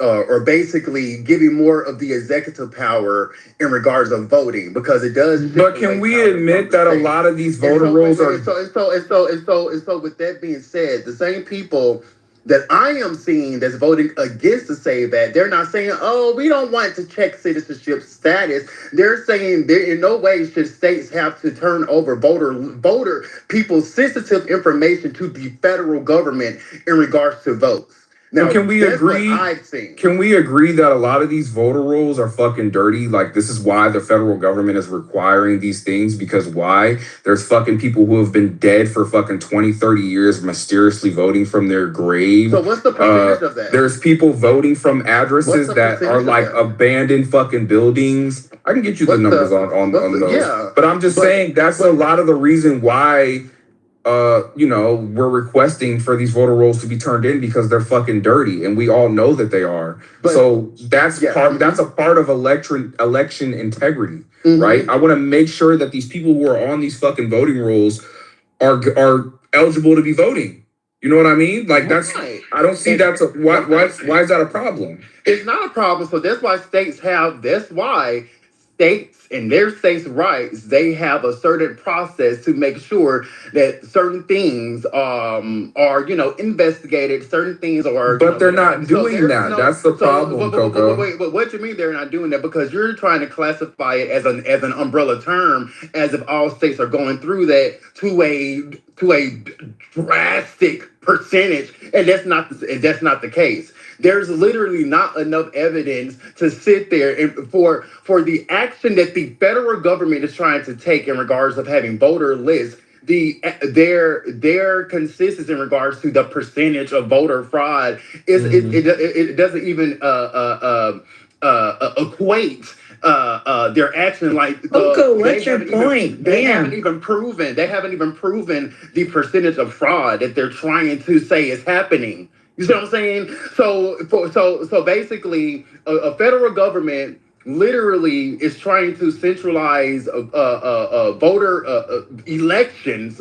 or basically giving more of the executive power in regards of voting, because it does. But can we admit that a lot of these voter rolls are? So with that being said, the same people that I am seeing that's voting against the SAVE Act, they're not saying, "Oh, we don't want to check citizenship status." They're saying there in no way should states have to turn over voter people's sensitive information to the federal government in regards to votes. Now, can we agree? Can we agree that a lot of these voter rolls are fucking dirty? Like, this is why the federal government is requiring these things, because why? There's fucking people who have been dead for fucking 20, 30 years mysteriously voting from their grave. So what's the percentage of that? There's people voting from addresses that are like abandoned fucking buildings. I can get you the numbers on those. Yeah, but I'm just saying that's a lot of the reason why we're requesting for these voter rolls to be turned in, because they're fucking dirty, and we all know that they are. So that's a part of election integrity, right? I want to make sure that these people who are on these fucking voting rolls are eligible to be voting. You know what I mean? Like, that's right. I don't see why is that a problem? It's not a problem. So that's why states in their states' rights, they have a certain process to make sure that certain things are investigated, certain things are. But they're not doing that. That's the problem, Coco. But what you mean they're not doing that? Because you're trying to classify it as an umbrella term, as if all states are going through that to a drastic percentage, and that's not the case. There's literally not enough evidence to sit there and for the action that the federal government is trying to take in regards of having voter lists. Their consistency in regards to the percentage of voter fraud is it doesn't even equate their action. Like what's your point? They haven't even proven the percentage of fraud that they're trying to say is happening. You see what I'm saying? So basically, a federal government literally is trying to centralize voter elections,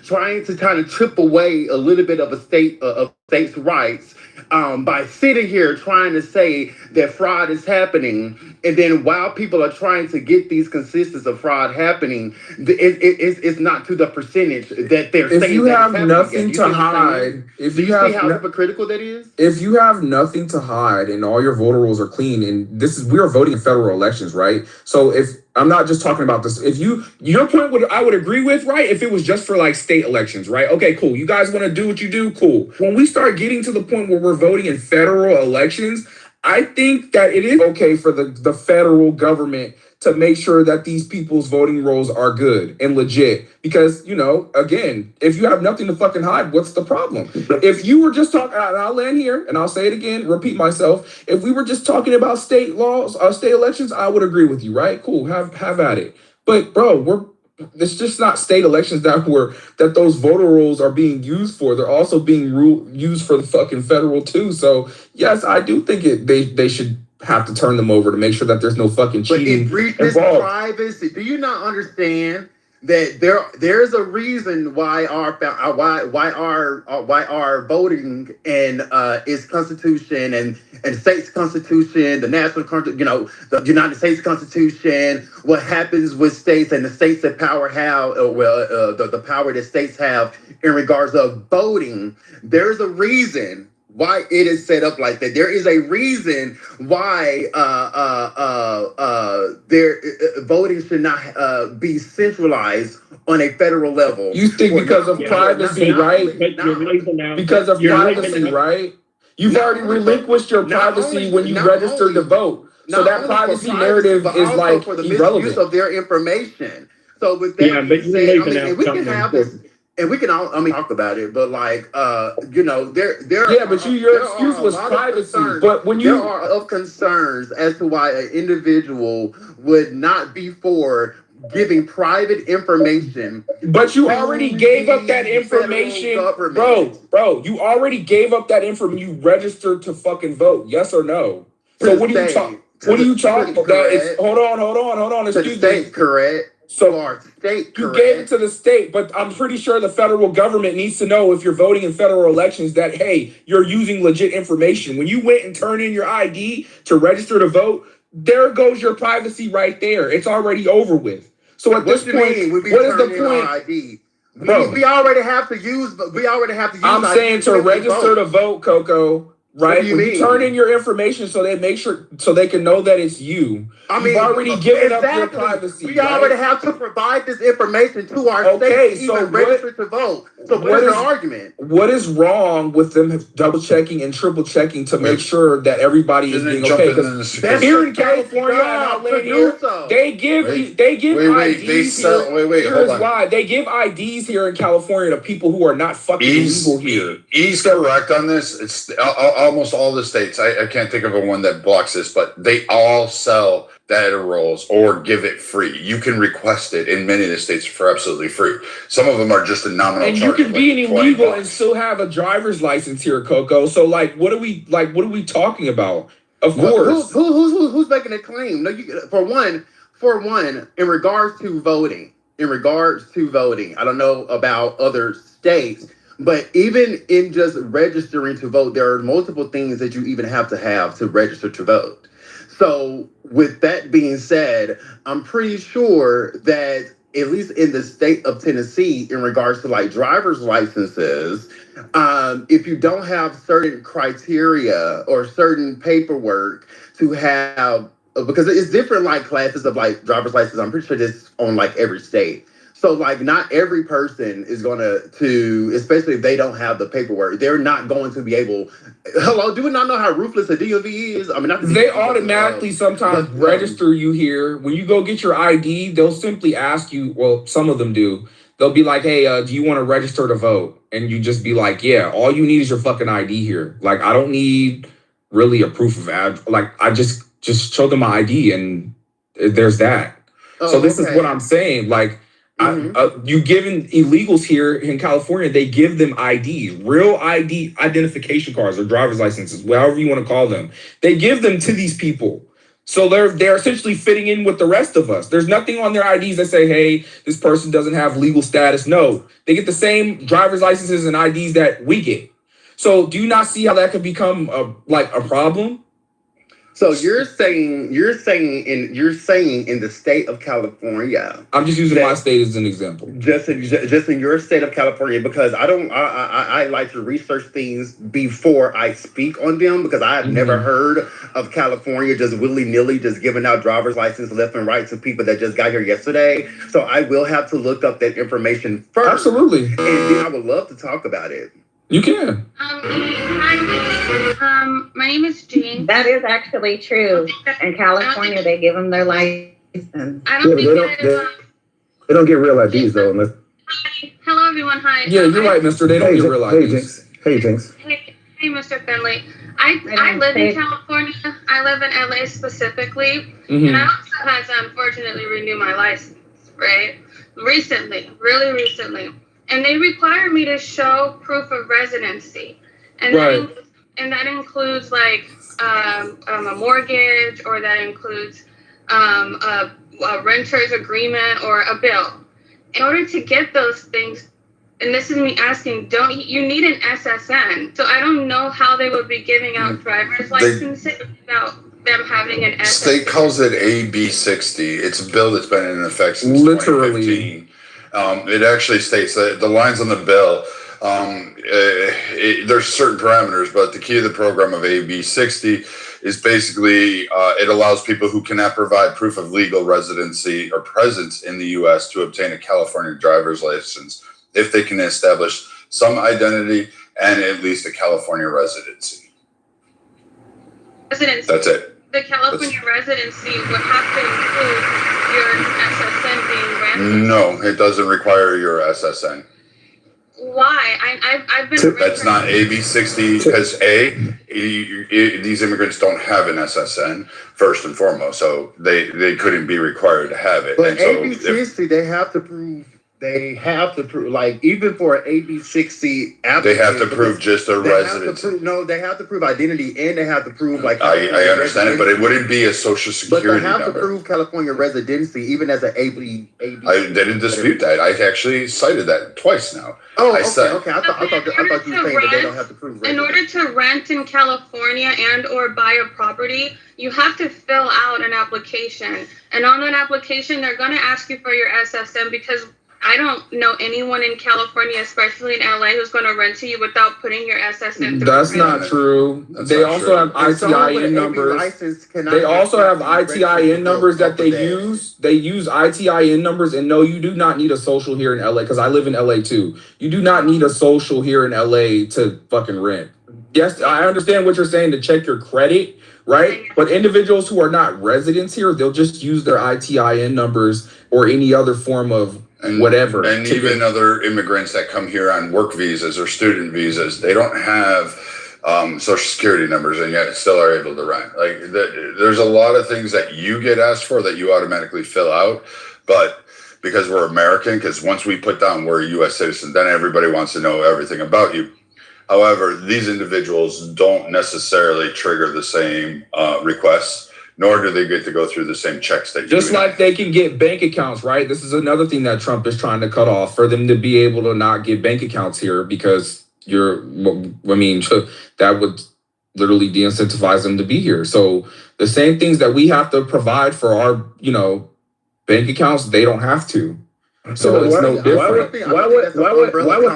trying to kind of chip away a little bit of a state's rights by sitting here trying to say that fraud is happening, and then while people are trying to get these consistencies of fraud happening, it's not to the percentage that they're saying. If you have nothing to hide, do you see how hypocritical that is? If you have nothing to hide and all your voter rolls are clean, and we are voting in federal elections, right? So if I'm not just talking about this, if your point I would agree with, right? If it was just for like state elections, right? Okay, cool. You guys want to do what you do, cool. When we start getting to the point where we're voting in federal elections, I think that it is okay for the federal government to make sure that these people's voting rolls are good and legit. Because, again, if you have nothing to fucking hide, what's the problem? If you were just talking, and I'll land here and I'll say it again, repeat myself. If we were just talking about state laws, state elections, I would agree with you, right? Cool, have at it. But bro, it's just not state elections that those voter rolls are being used for. They're also being used for the fucking federal too. So yes, I do think they should have to turn them over to make sure that there's no fucking cheating But it breaches involved. privacy. Do you not understand that there's a reason why our voting and its constitution and state's constitution, the national the United States Constitution, what happens with states and the states that power have, the power that states have in regards of voting. There's a reason why it is set up like that. There is a reason why voting should not be centralized on a federal level. You think because of privacy, right? Because of privacy, right? You've already relinquished your privacy when you registered to vote. So that privacy narrative is like for the irrelevant. misuse of their information. So with that being said, and we can have this. And we can all, talk about it, but like, your excuse was privacy. But when there are of concerns as to why an individual would not be for giving private information. But you already gave up that information, bro. You already gave up that information. You registered to fucking vote, yes or no? So what are you talking? What are you talking about? Hold on. Excuse me. Correct. So you gave it to the state, but I'm pretty sure the federal government needs to know if you're voting in federal elections that, hey, you're using legit information. When you went and turned in your ID to register to vote, there goes your privacy right there. It's already over with. So at this point, what is the point? ID? Bro, we already have to use. I'm saying to register to vote, Coco. Right? When you turn in your information so they can know that it's you. You've already given up your privacy. We already have to provide this information to our state to even register to vote. So what is the argument? What is wrong with them double checking and triple checking to make sure that everybody is being okay? Because here in California, they give IDs. Here's why they give IDs here in California to people who are not fucking legal here. He's correct on this. It's almost all the states. I can't think of a one that blocks this, but they all sell data rolls or give it free. You can request it in many of the states for absolutely free. Some of them are just a nominal and charge. You can be an illegal and still have a driver's license here, Coco. So what are we talking about? Of course. Who's making a claim? No, for one, in regards to voting, I don't know about other states, but even in just registering to vote, there are multiple things that you even have to register to vote. So with that being said, I'm pretty sure that at least in the state of Tennessee, in regards to like driver's licenses, if you don't have certain criteria or certain paperwork to have, because it's different like classes of like driver's license, I'm pretty sure this on like every state. So like not every person is going to, especially if they don't have the paperwork, they're not going to be able. Hello, do we not know how ruthless a DMV is? I mean, they automatically sometimes register you here. When you go get your ID, they'll simply ask you, well, some of them do. They'll be like, hey, do you want to register to vote? And you just be like, yeah, all you need is your fucking ID here. Like, I don't need really a proof of ad. Like, I just show them my ID and there's that. So this is what I'm saying. Like, you giving illegals here in California, they give them IDs, real ID identification cards or driver's licenses, however you want to call them. They give them to these people. So they're essentially fitting in with the rest of us. There's nothing on their IDs that say, hey, this person doesn't have legal status. No, they get the same driver's licenses and IDs that we get. So do you not see how that could become a problem? So you're saying in the state of California. I'm just using my state as an example. Just in your state of California, because I like to research things before I speak on them, because I have never heard of California just willy-nilly just giving out driver's license left and right to people that just got here yesterday. So I will have to look up that information first. Absolutely. And then I would love to talk about it. You can. My name is Jean. That is actually true. In California, they give them their license. I don't think they don't get real IDs though. Unless... Hello, everyone. Hi. Yeah, you're right, Mister. They don't get real IDs. Hey, Jinx. Hey, Mr. Finley. I live in California. I live in LA specifically, and I also had to unfortunately renew my license, right? recently, really recently, and they require me to show proof of residency, and Right. that includes like a mortgage, or that includes a renter's agreement or a bill. In order to get those things, and this is me asking, don't you need an SSN? So I don't know how they would be giving out driver's licenses without them having an SSN. State calls it AB60. It's a bill that's been in effect since Literally. 2015. It actually states that the lines on the bill, there's certain parameters, but the key to the program of AB60 is basically it allows people who cannot provide proof of legal residency or presence in the U.S. to obtain a California driver's license if they can establish some identity and at least a California residency. Residency. That's it. The California residency would have to include your SSN being granted. No, it doesn't require your SSN. Why? I've been. That's not AB60 because these immigrants don't have an SSN first and foremost, so they couldn't be required to have it. But And so AB60, they have to prove. They have to prove, like, even for an AB60 applicant, they have to prove just a residence. They have to prove identity, and they have to prove, like, I understand it, but it wouldn't be a social security But they have number. to prove California residency, even as an AB. I didn't dispute that. I actually cited that twice now. Oh, I said, okay. I thought you were saying that they don't have to prove In residency. order to rent in California and or buy a property, you have to fill out an application. And on that application, they're going to ask you for your SSN, because I don't know anyone in California, especially in LA, who's going to rent to you without putting your SSN through. That's not true. They also have ITIN numbers. They also have ITIN numbers that they use. They use ITIN numbers, and no, you do not need a social here in LA, because I live in LA too. You do not need a social here in LA to fucking rent. Yes, I understand what you're saying, to check your credit, right? But individuals who are not residents here, they'll just use their ITIN numbers or any other form of whatever. And even other immigrants that come here on work visas or student visas, they don't have social security numbers, and yet still are able to rent. Like there's a lot of things that you get asked for that you automatically fill out, but because we're American, because once we put down we're a U.S. citizen, then everybody wants to know everything about you. However, these individuals don't necessarily trigger the same requests, nor do they get to go through the same checks that you just like they can get bank accounts, right? This is another thing that Trump is trying to cut off, for them to be able to not get bank accounts here, because that would literally de-incentivize them to be here. So the same things that we have to provide for our, bank accounts, they don't have to. So it's no different. Why would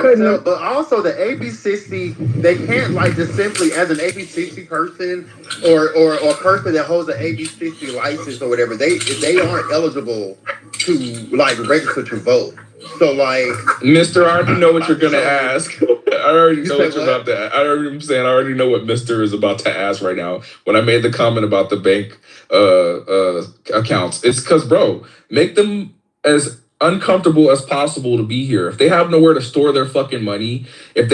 couldn't? But also the AB60, they can't like just simply as an AB60 person or a person that holds an AB60 license or whatever, they aren't eligible to like register to vote. So like, Mr. I already know what you're gonna ask. I already know what you're about to. I already know what Mr. is about to ask right now. When I made the comment about the bank accounts, it's because, bro, make them as uncomfortable as possible to be here. If they have nowhere to store their fucking money, if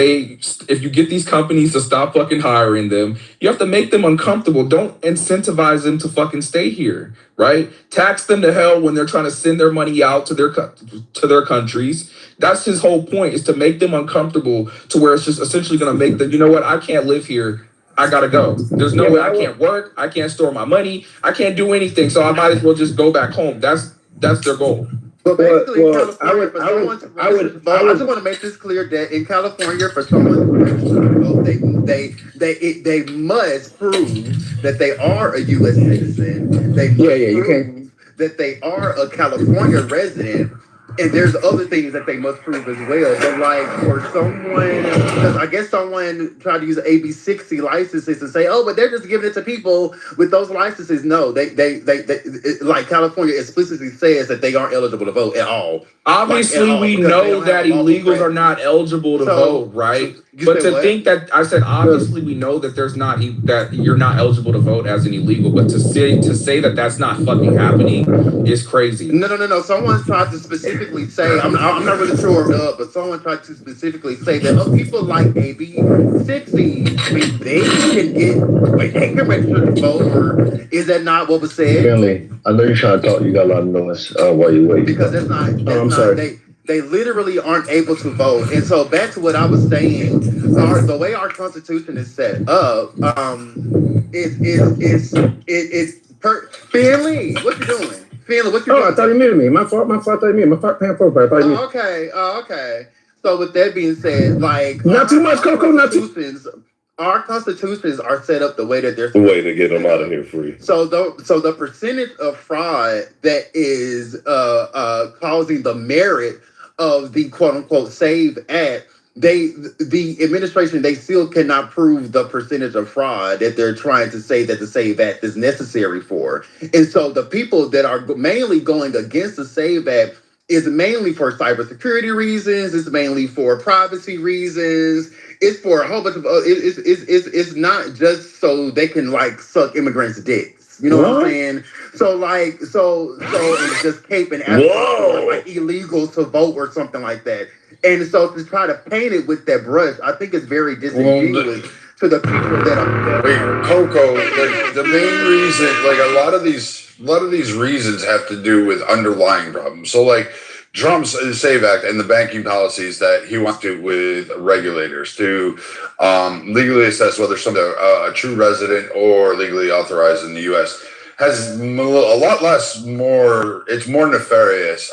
you get these companies to stop fucking hiring them, you have to make them uncomfortable. Don't incentivize them to fucking stay here, right? Tax them to hell when they're trying to send their money out to their countries. That's his whole point, is to make them uncomfortable to where it's just essentially going to make them, you know what, I can't live here. I gotta go. There's no way. I can't work. I can't store my money. I can't do anything. So I might as well just go back home. That's their goal. But basically, in California, I just want to make this clear that in California, for someone to register to vote, they must prove that they are a U.S. citizen. They must prove that they are a California resident. And there's other things that they must prove as well. But like for someone, because I guess someone tried to use AB60 licenses to say, oh, but they're just giving it to people with those licenses. No, they like California explicitly says that they aren't eligible to vote at all. Obviously, we know that illegals are not eligible to vote, right? But to think that, I said, obviously, we know that that you're not eligible to vote as an illegal. But to say that that's not fucking happening is crazy. No. Someone tried to specifically specifically say, I'm not really sure, but someone tried to specifically say that people like AB 60, I mean, they can register to vote, or is that not what was said? Finley, I know you're trying to talk. You got a lot of noise while you wait. Because that's not. I'm sorry. They literally aren't able to vote. And so back to what I was saying, the way our Constitution is set up, Finley, what you doing? Finley, what you doing? I thought you muted me. My fault. I thought you muted me. My fault. I thought you muted. Okay. Okay. So with that being said, like not too much, Coco. Not too. Our constitutions are set up the way that they're the way to get them out of here free. So the percentage of fraud that is causing the merit of the quote unquote SAVE Act, the administration, they still cannot prove the percentage of fraud that they're trying to say that the SAVE Act is necessary for. And so the people that are mainly going against the SAVE Act is mainly for cybersecurity reasons. It's mainly for privacy reasons. It's for a whole bunch of. It's not just so they can like suck immigrants' dicks. You know what I'm saying? So it's just cape and like illegals to vote or something like that. And so to try to paint it with that brush, I think it's very disingenuous to the people that are. Wait, Coco, the main reason, like a lot of these reasons have to do with underlying problems. So like Trump's SAVE Act and the banking policies that he wants to with regulators to legally assess whether somebody a true resident or legally authorized in the U.S. has a lot less more. It's more nefarious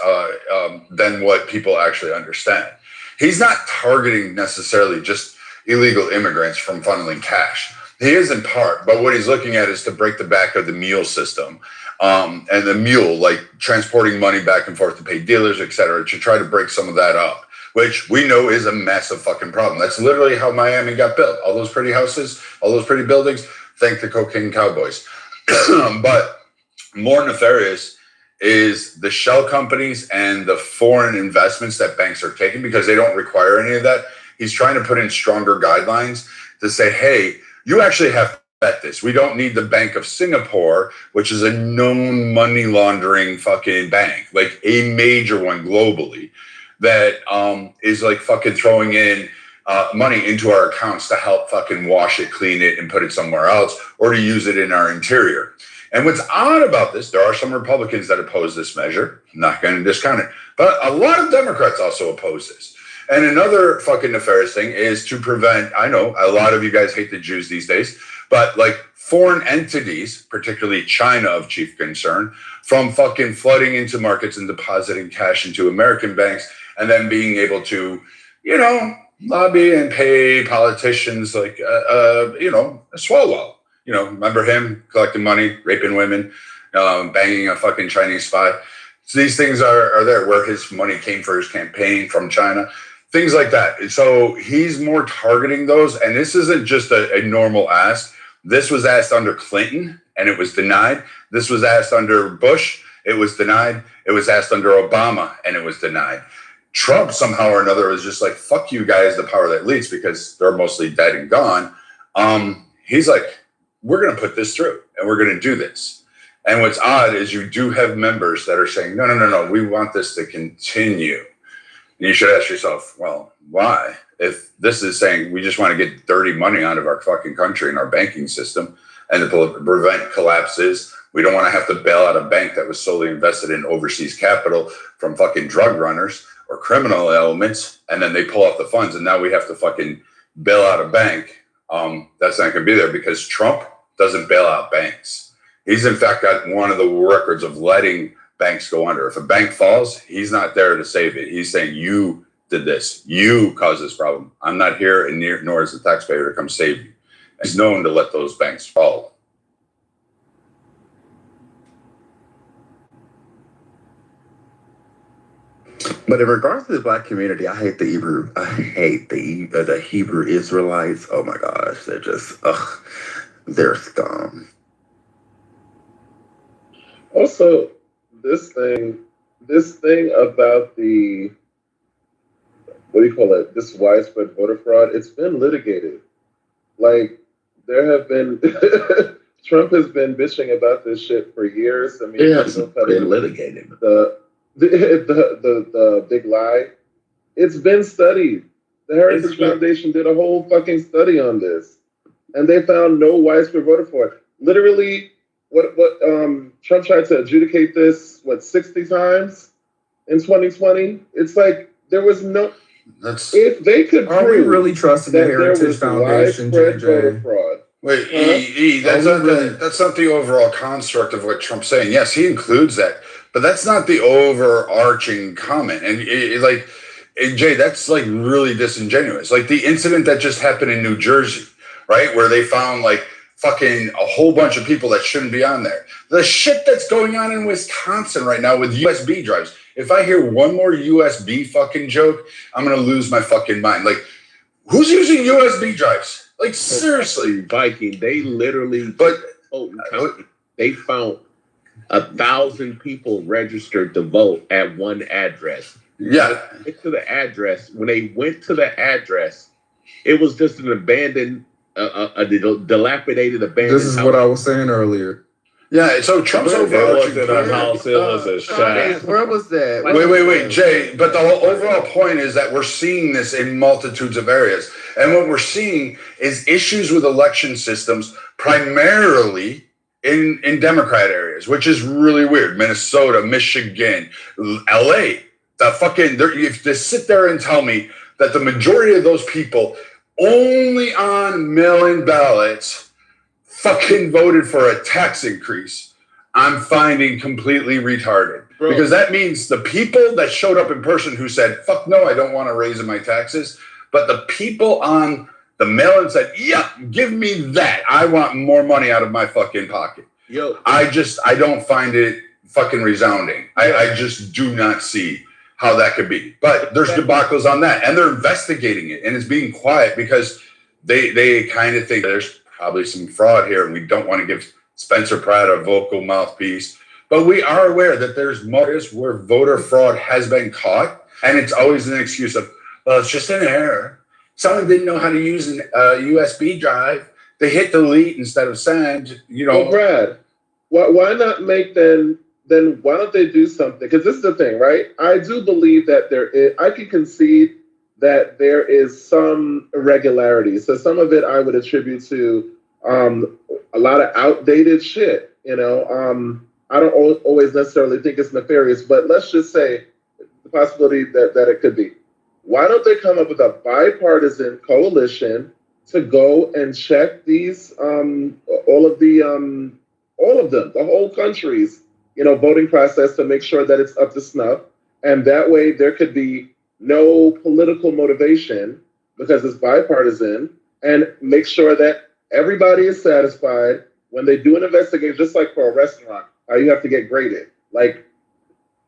than what people actually understand. He's not targeting necessarily just illegal immigrants from funneling cash. He is in part, but what he's looking at is to break the back of the mule system. And the mule, like transporting money back and forth to pay dealers, et cetera, to try to break some of that up, which we know is a massive fucking problem. That's literally how Miami got built. All those pretty houses, all those pretty buildings, thank the cocaine cowboys. But more nefarious is the shell companies and the foreign investments that banks are taking because they don't require any of that. He's trying to put in stronger guidelines to say, hey, you actually have to bet this. We don't need the Bank of Singapore, which is a known money laundering fucking bank, like a major one globally, that is like fucking throwing in money into our accounts to help fucking wash it, clean it, and put it somewhere else, or to use it in our interior. And what's odd about this, there are some Republicans that oppose this measure. I'm not going to discount it. But a lot of Democrats also oppose this. And another fucking nefarious thing is to prevent, I know a lot of you guys hate the Jews these days, but like foreign entities, particularly China of chief concern, from fucking flooding into markets and depositing cash into American banks and then being able to, you know, lobby and pay politicians like, Swalwell. You know, remember him collecting money, raping women, banging a fucking Chinese spy. So these things are there where his money came for his campaign from China, things like that. And so he's more targeting those. And this isn't just a normal ask. This was asked under Clinton and it was denied. This was asked under Bush. It was denied. It was asked under Obama and it was denied. Trump somehow or another was just like, fuck you guys, the power that leads, because they're mostly dead and gone. He's like, we're going to put this through and we're going to do this. And what's odd is you do have members that are saying, no, we want this to continue. And you should ask yourself, well, why? If this is saying we just want to get dirty money out of our fucking country and our banking system and to prevent collapses, we don't want to have to bail out a bank that was solely invested in overseas capital from fucking drug runners or criminal elements, and then they pull out the funds and now we have to fucking bail out a bank. That's not going to be there because Trump doesn't bail out banks. He's in fact got one of the records of letting banks go under. If a bank falls, he's not there to save it. He's saying, you did this. You caused this problem. I'm not here, and nor is the taxpayer to come save you. He's known to let those banks fall. But in regards to the Black community, I hate the Hebrew Israelites. Oh my gosh, they're just they're scum. Also, this thing about the, what do you call it? This widespread voter fraud, it's been litigated. Like, there have been, Trump has been bitching about this shit for years. I mean, it's been litigated. the big lie. It's been studied. The Heritage Foundation did a whole fucking study on this, and they found no widespread voter fraud. Literally, what Trump tried to adjudicate this 60 times in 2020. It's like there was no. If they could prove, are we really trusting the that there Heritage was Foundation, widespread JJ? voter fraud. Wait, Huh? that's not the overall construct of what Trump's saying. Yes, he includes that, but that's not the overarching comment. And Jay, that's like really disingenuous. Like the incident that just happened in New Jersey, right, where they found like fucking a whole bunch of people that shouldn't be on there. The shit that's going on in Wisconsin right now with USB drives. If I hear one more USB fucking joke, I'm gonna lose my fucking mind. Like, who's using USB drives? Like, seriously. Viking, they literally, they found 1,000 people registered to vote at one address. Yeah. When they went to the address, it was just an abandoned, dilapidated abandoned This is house. what I was saying earlier. Yeah, so Trump's overarching It wasn't a house, it was a shack. Where was that? Wait, Jay. But the whole overall point is that we're seeing this in multitudes of areas. And what we're seeing is issues with election systems primarily in Democrat areas, which is really weird. Minnesota, Michigan, LA. If they sit there and tell me that the majority of those people only on mail-in ballots fucking voted for a tax increase, I'm finding completely retarded. Bro. Because that means the people that showed up in person who said, fuck no, I don't want to raise my taxes, but the people on the mail-in said, yeah, give me that. I want more money out of my fucking pocket. I don't find it fucking resounding. I just do not see how that could be. But there's debacles on that, and they're investigating it, and it's being quiet because they kind of think there's probably some fraud here, and we don't want to give Spencer Pratt a vocal mouthpiece. But we are aware that there's areas where voter fraud has been caught, and it's always an excuse of, well, it's just an error. Someone didn't know how to use a USB drive. They hit delete instead of send. Well, Brad, why not make then why don't they do something? Because this is the thing, right? I do believe that I can concede that there is some irregularity. So some of it I would attribute to a lot of outdated shit. I don't always necessarily think it's nefarious, but let's just say the possibility that it could be. Why don't they come up with a bipartisan coalition to go and check these all of them, the whole country's voting process to make sure that it's up to snuff, and that way there could be no political motivation because it's bipartisan, and make sure that everybody is satisfied when they do an investigation, just like for a restaurant, how you have to get graded. Like,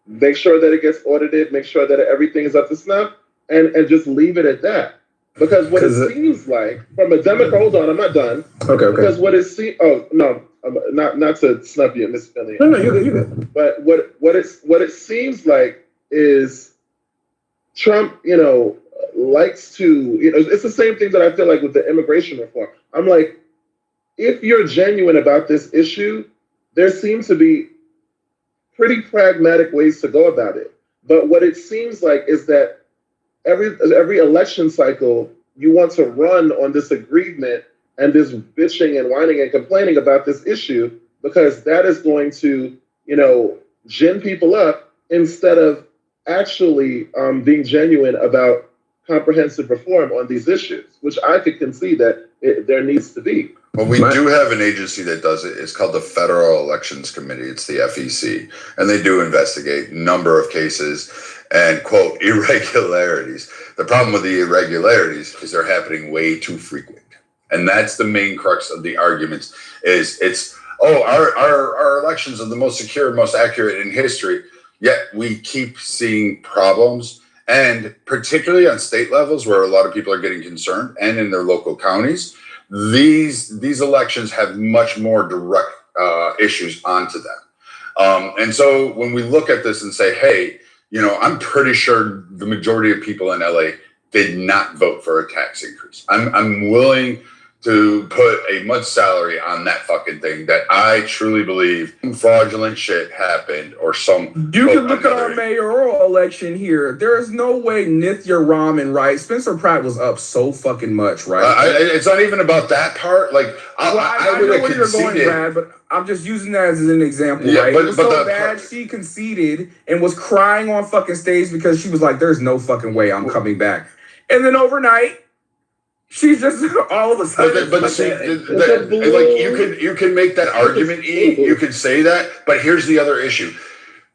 make sure that it gets audited, make sure that everything is up to snuff, and just leave it at that. Because what it seems like from a Democrat, hold on, I'm not done. Okay. Because what it seems, not to snub you, Miss Philly. No, you're good. But what it seems like is Trump, likes to, it's the same thing that I feel like with the immigration reform. I'm like, if you're genuine about this issue, there seems to be pretty pragmatic ways to go about it. But what it seems like is that every election cycle, you want to run on this agreement and this bitching and whining and complaining about this issue, because that is going to, gin people up instead of actually being genuine about comprehensive reform on these issues, which I could concede that there needs to be. Well, we do have an agency that does it. It's called the Federal Elections Committee. It's the FEC. And they do investigate a number of cases and, quote, irregularities. The problem with the irregularities is they're happening way too frequent. And that's the main crux of the arguments is our elections are the most secure, most accurate in history. Yet we keep seeing problems. And particularly on state levels where a lot of people are getting concerned and in their local counties, these elections have much more direct issues onto them. And so when we look at this and say, hey, I'm pretty sure the majority of people in LA did not vote for a tax increase. I'm willing to put a month's salary on that fucking thing that I truly believe fraudulent shit happened or some. You can look at our mayoral election here. There is no way Nithya Raman, right? Spencer Pratt was up so fucking much, right? It's not even about that part. Like, I know would have where you're going, Brad, but I'm just using that as an example, Yeah, right? but- It was but so the bad she conceded and was crying on fucking stage because she was like, "There's no fucking way I'm coming back." And then overnight, she's just all of a sudden. But see, like you can make that argument. You could say that, but here's the other issue: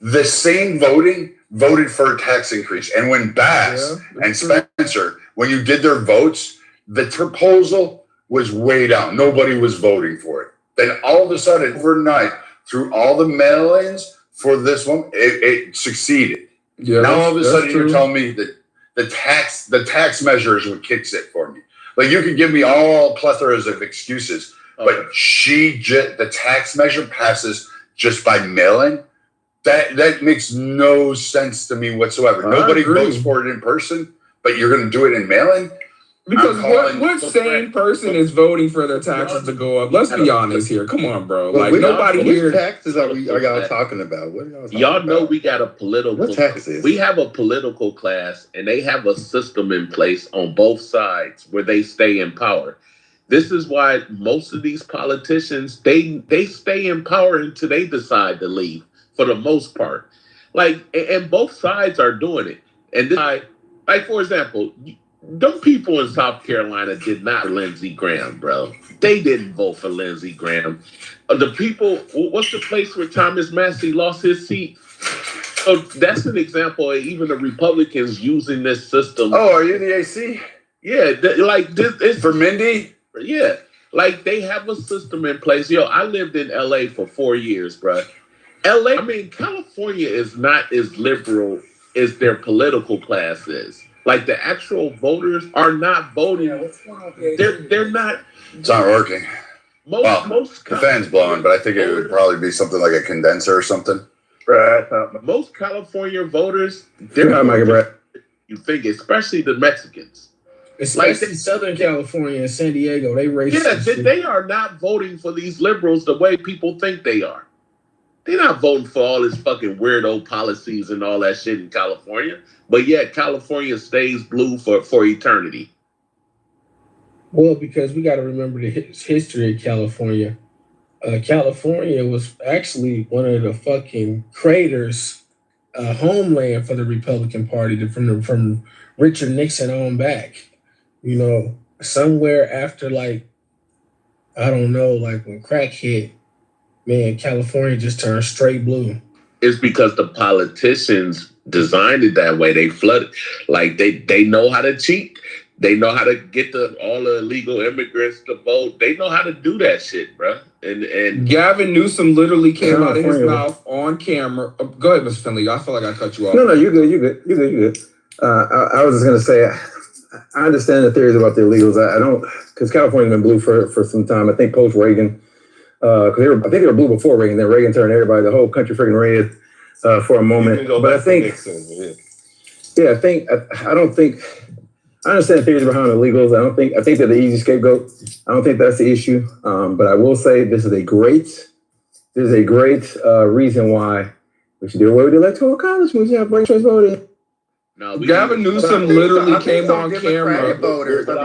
the same voting voted for a tax increase, and when Bass and Spencer, when you did their votes, the proposal was way down. Nobody was voting for it. Then all of a sudden, overnight, through all the mail-ins for this one, it succeeded. Yeah, now all of a sudden true. you're telling me that the tax measure is what kicks it for me. Like, you could give me all plethoras of excuses, but the tax measure passes just by mail-in. That makes no sense to me whatsoever. Nobody votes for it in person, but you're going to do it in mail-in? Because what sane person is voting for their taxes to go up? Let's be honest here. Come on, bro. Like, nobody here. Which taxes are y'all talking about? What are y'all talking Y'all about? know we got a political. What taxes? We have a political class, and they have a system in place on both sides where they stay in power. This is why most of these politicians they stay in power until they decide to leave. For the most part, like, and both sides are doing it. And this, like for example, them people in South Carolina did not Lindsey Graham, bro. They didn't vote for Lindsey Graham. The people, what's the place where Thomas Massey lost his seat? So that's an example of even the Republicans using this system. Oh, are you the AC? Yeah, like this. It's for Mindy. Yeah, like they have a system in place. Yo, I lived in LA for 4 years, bro. LA, I mean, California is not as liberal as their political class is. Like, the actual voters are not voting. They're not. It's not working. Most the fan's blowing, but I think it would probably be something like a condenser or something. Right. Most California voters, they're you think, especially the Mexicans. Especially Southern California and San Diego, they racist. Yeah, they are not voting for these liberals the way people think they are. They're not voting for all this fucking weirdo policies and all that shit in California. But yet California stays blue for eternity. Well, because we got to remember the history of California. California was actually one of the fucking craters, homeland for the Republican Party from Richard Nixon on back. You know, somewhere after, like, I don't know, like when crack hit, man, California just turned straight blue. It's because the politicians designed it that way. They flooded. Like, they know how to cheat. They know how to get all the illegal immigrants to vote. They know how to do that shit, bro. And Gavin Newsom literally came out of his mouth on camera. Go ahead, Mr. Finley. I feel like I cut you off. No, you're good. I was just gonna say, I understand the theories about the illegals. I don't, because California's been blue for some time. I think post Reagan, because I think they were blue before Reagan. Then Reagan turned everybody, the whole country, freaking red for a moment. But I think, I understand the theories behind illegals. I think they're the easy scapegoat. I don't think that's the issue. But I will say this is a great reason why we should do away with the electoral college. We should have ranked choice voting. No, Gavin Newsom literally came on camera.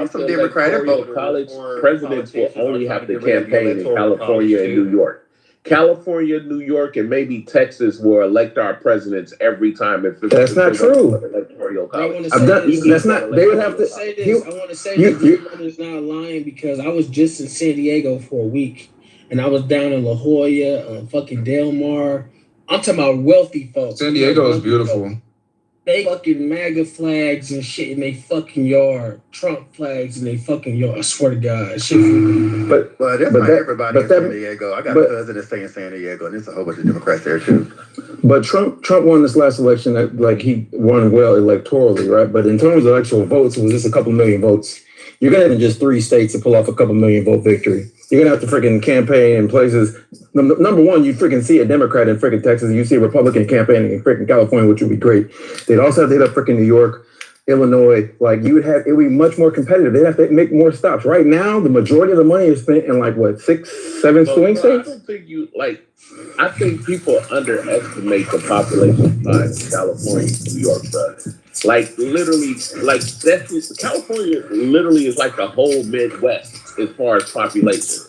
Some Democratic voters. College presidents will only have to campaign in California and New York. California, New York, and maybe Texas will elect our presidents every time. That's not true. That's not. They would have to say this. I want to say this. Your brother's not lying, because I was just in San Diego for a week, and I was down in La Jolla, fucking Del Mar. I'm talking about wealthy folks. San Diego is beautiful. They fucking MAGA flags and shit in their fucking yard. Trump flags in their fucking yard. I swear to God. Shit. But that's not everybody in San Diego. I got a cousin that stay in San Diego, and there's a whole bunch of Democrats there too. But Trump won this last election. Like, he won well electorally, right? But in terms of actual votes, it was just a couple million votes. You're gonna have in just 3 states to pull off a couple million vote victory. You're gonna have to freaking campaign in places. Number one, you freaking see a Democrat in freaking Texas. You see a Republican campaigning in freaking California, which would be great. They'd also have to hit up freaking New York. Illinois, like you would have, it would be much more competitive. They'd have to make more stops. Right now, the majority of the money is spent in like what, 6, 7 swing I states? don't think I think people underestimate the population size of California and New York, bro. Like literally, like California literally is like the whole Midwest as far as population.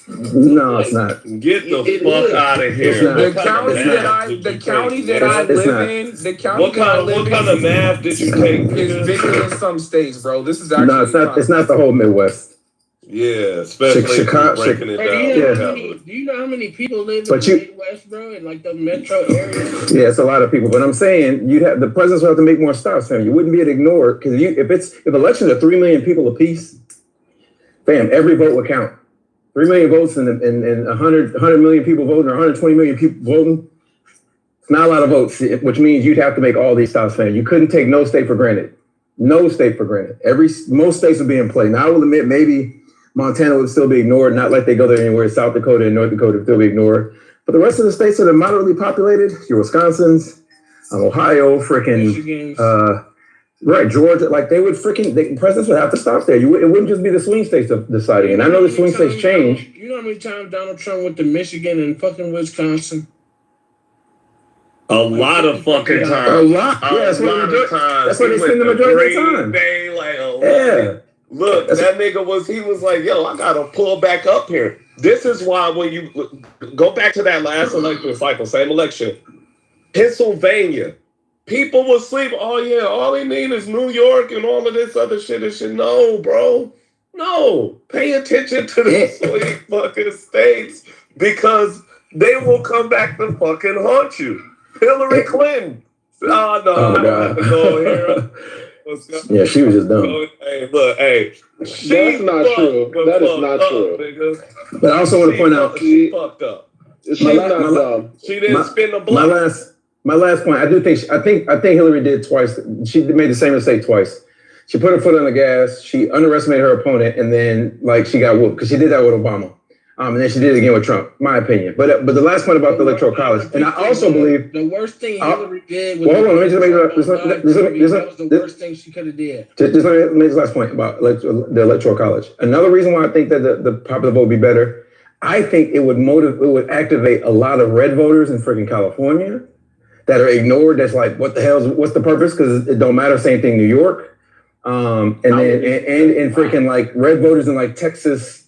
No, it's not. Get the fuck out of here. The county that I live in, what kind of math did you take? Is bigger in some states, bro. This is actually no, it's not. It's not the whole Midwest. Yeah, especially Chicago. breaking it down. Do you know how many people live in the Midwest, bro, in like the metro area? Yeah, it's a lot of people. But I'm saying you'd have the presidents would have to make more stops, fam. You wouldn't be able to ignore it because if elections are 3 million people apiece, fam, every vote would count. 3 million votes and 100 million people voting or 120 million people voting. It's not a lot of votes, which means you'd have to make all these stops, fam. You couldn't take no state for granted. No state for granted. Most states would be in play. Now I will admit maybe Montana would still be ignored, not like they go there anywhere. South Dakota and North Dakota would still be ignored. But the rest of the states that are moderately populated, your Wisconsins, Ohio, right, Georgia, like they would presidents would have to stop there. It wouldn't just be the swing states deciding. And I know the swing states change. You know how many times Donald Trump went to Michigan and fucking Wisconsin? A lot of fucking times. A lot. Yeah, that's where they spend the majority of the time. Yeah. Look, that nigga he was like, yo, I gotta pull back up here. This is why when you go back to that last election cycle, same election, Pennsylvania, people will sleep. Oh yeah, all they need is New York and all of this other shit and shit. No, bro. No. Pay attention to the sweet fucking states because they will come back to fucking haunt you. Hillary Clinton. Oh no, oh, I don't have to go here. Yeah, she was just dumb. Hey, look, that's not true. That is not true. Nigga. But I also want to point out she fucked up. She's not dumb. She didn't spin the block. My last point. I think Hillary did twice. She made the same mistake twice. She put her foot on the gas. She underestimated her opponent, and then she got whooped because she did that with Obama. And then she did it again with Trump, my opinion. But the last point about the Electoral College, and I also believe the worst thing Hillary did was hold on, let me just make that was the worst thing she could have did. Just let me make this last point about the Electoral College. Another reason why I think that the popular vote would be better, I think it would activate a lot of red voters in freaking California that are ignored. That's like, what the hell? What's the purpose? Because it don't matter. Same thing, New York, and freaking like red voters in like Texas.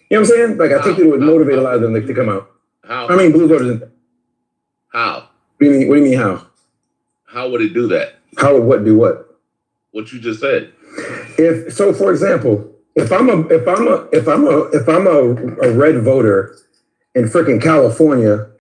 You know what I'm saying? Like, I think it would motivate a lot of them to come out. How? I mean, blue voters. How? What do you mean how? How would it do that? How would what do what? What you just said. For example, if I'm a red voter in freaking California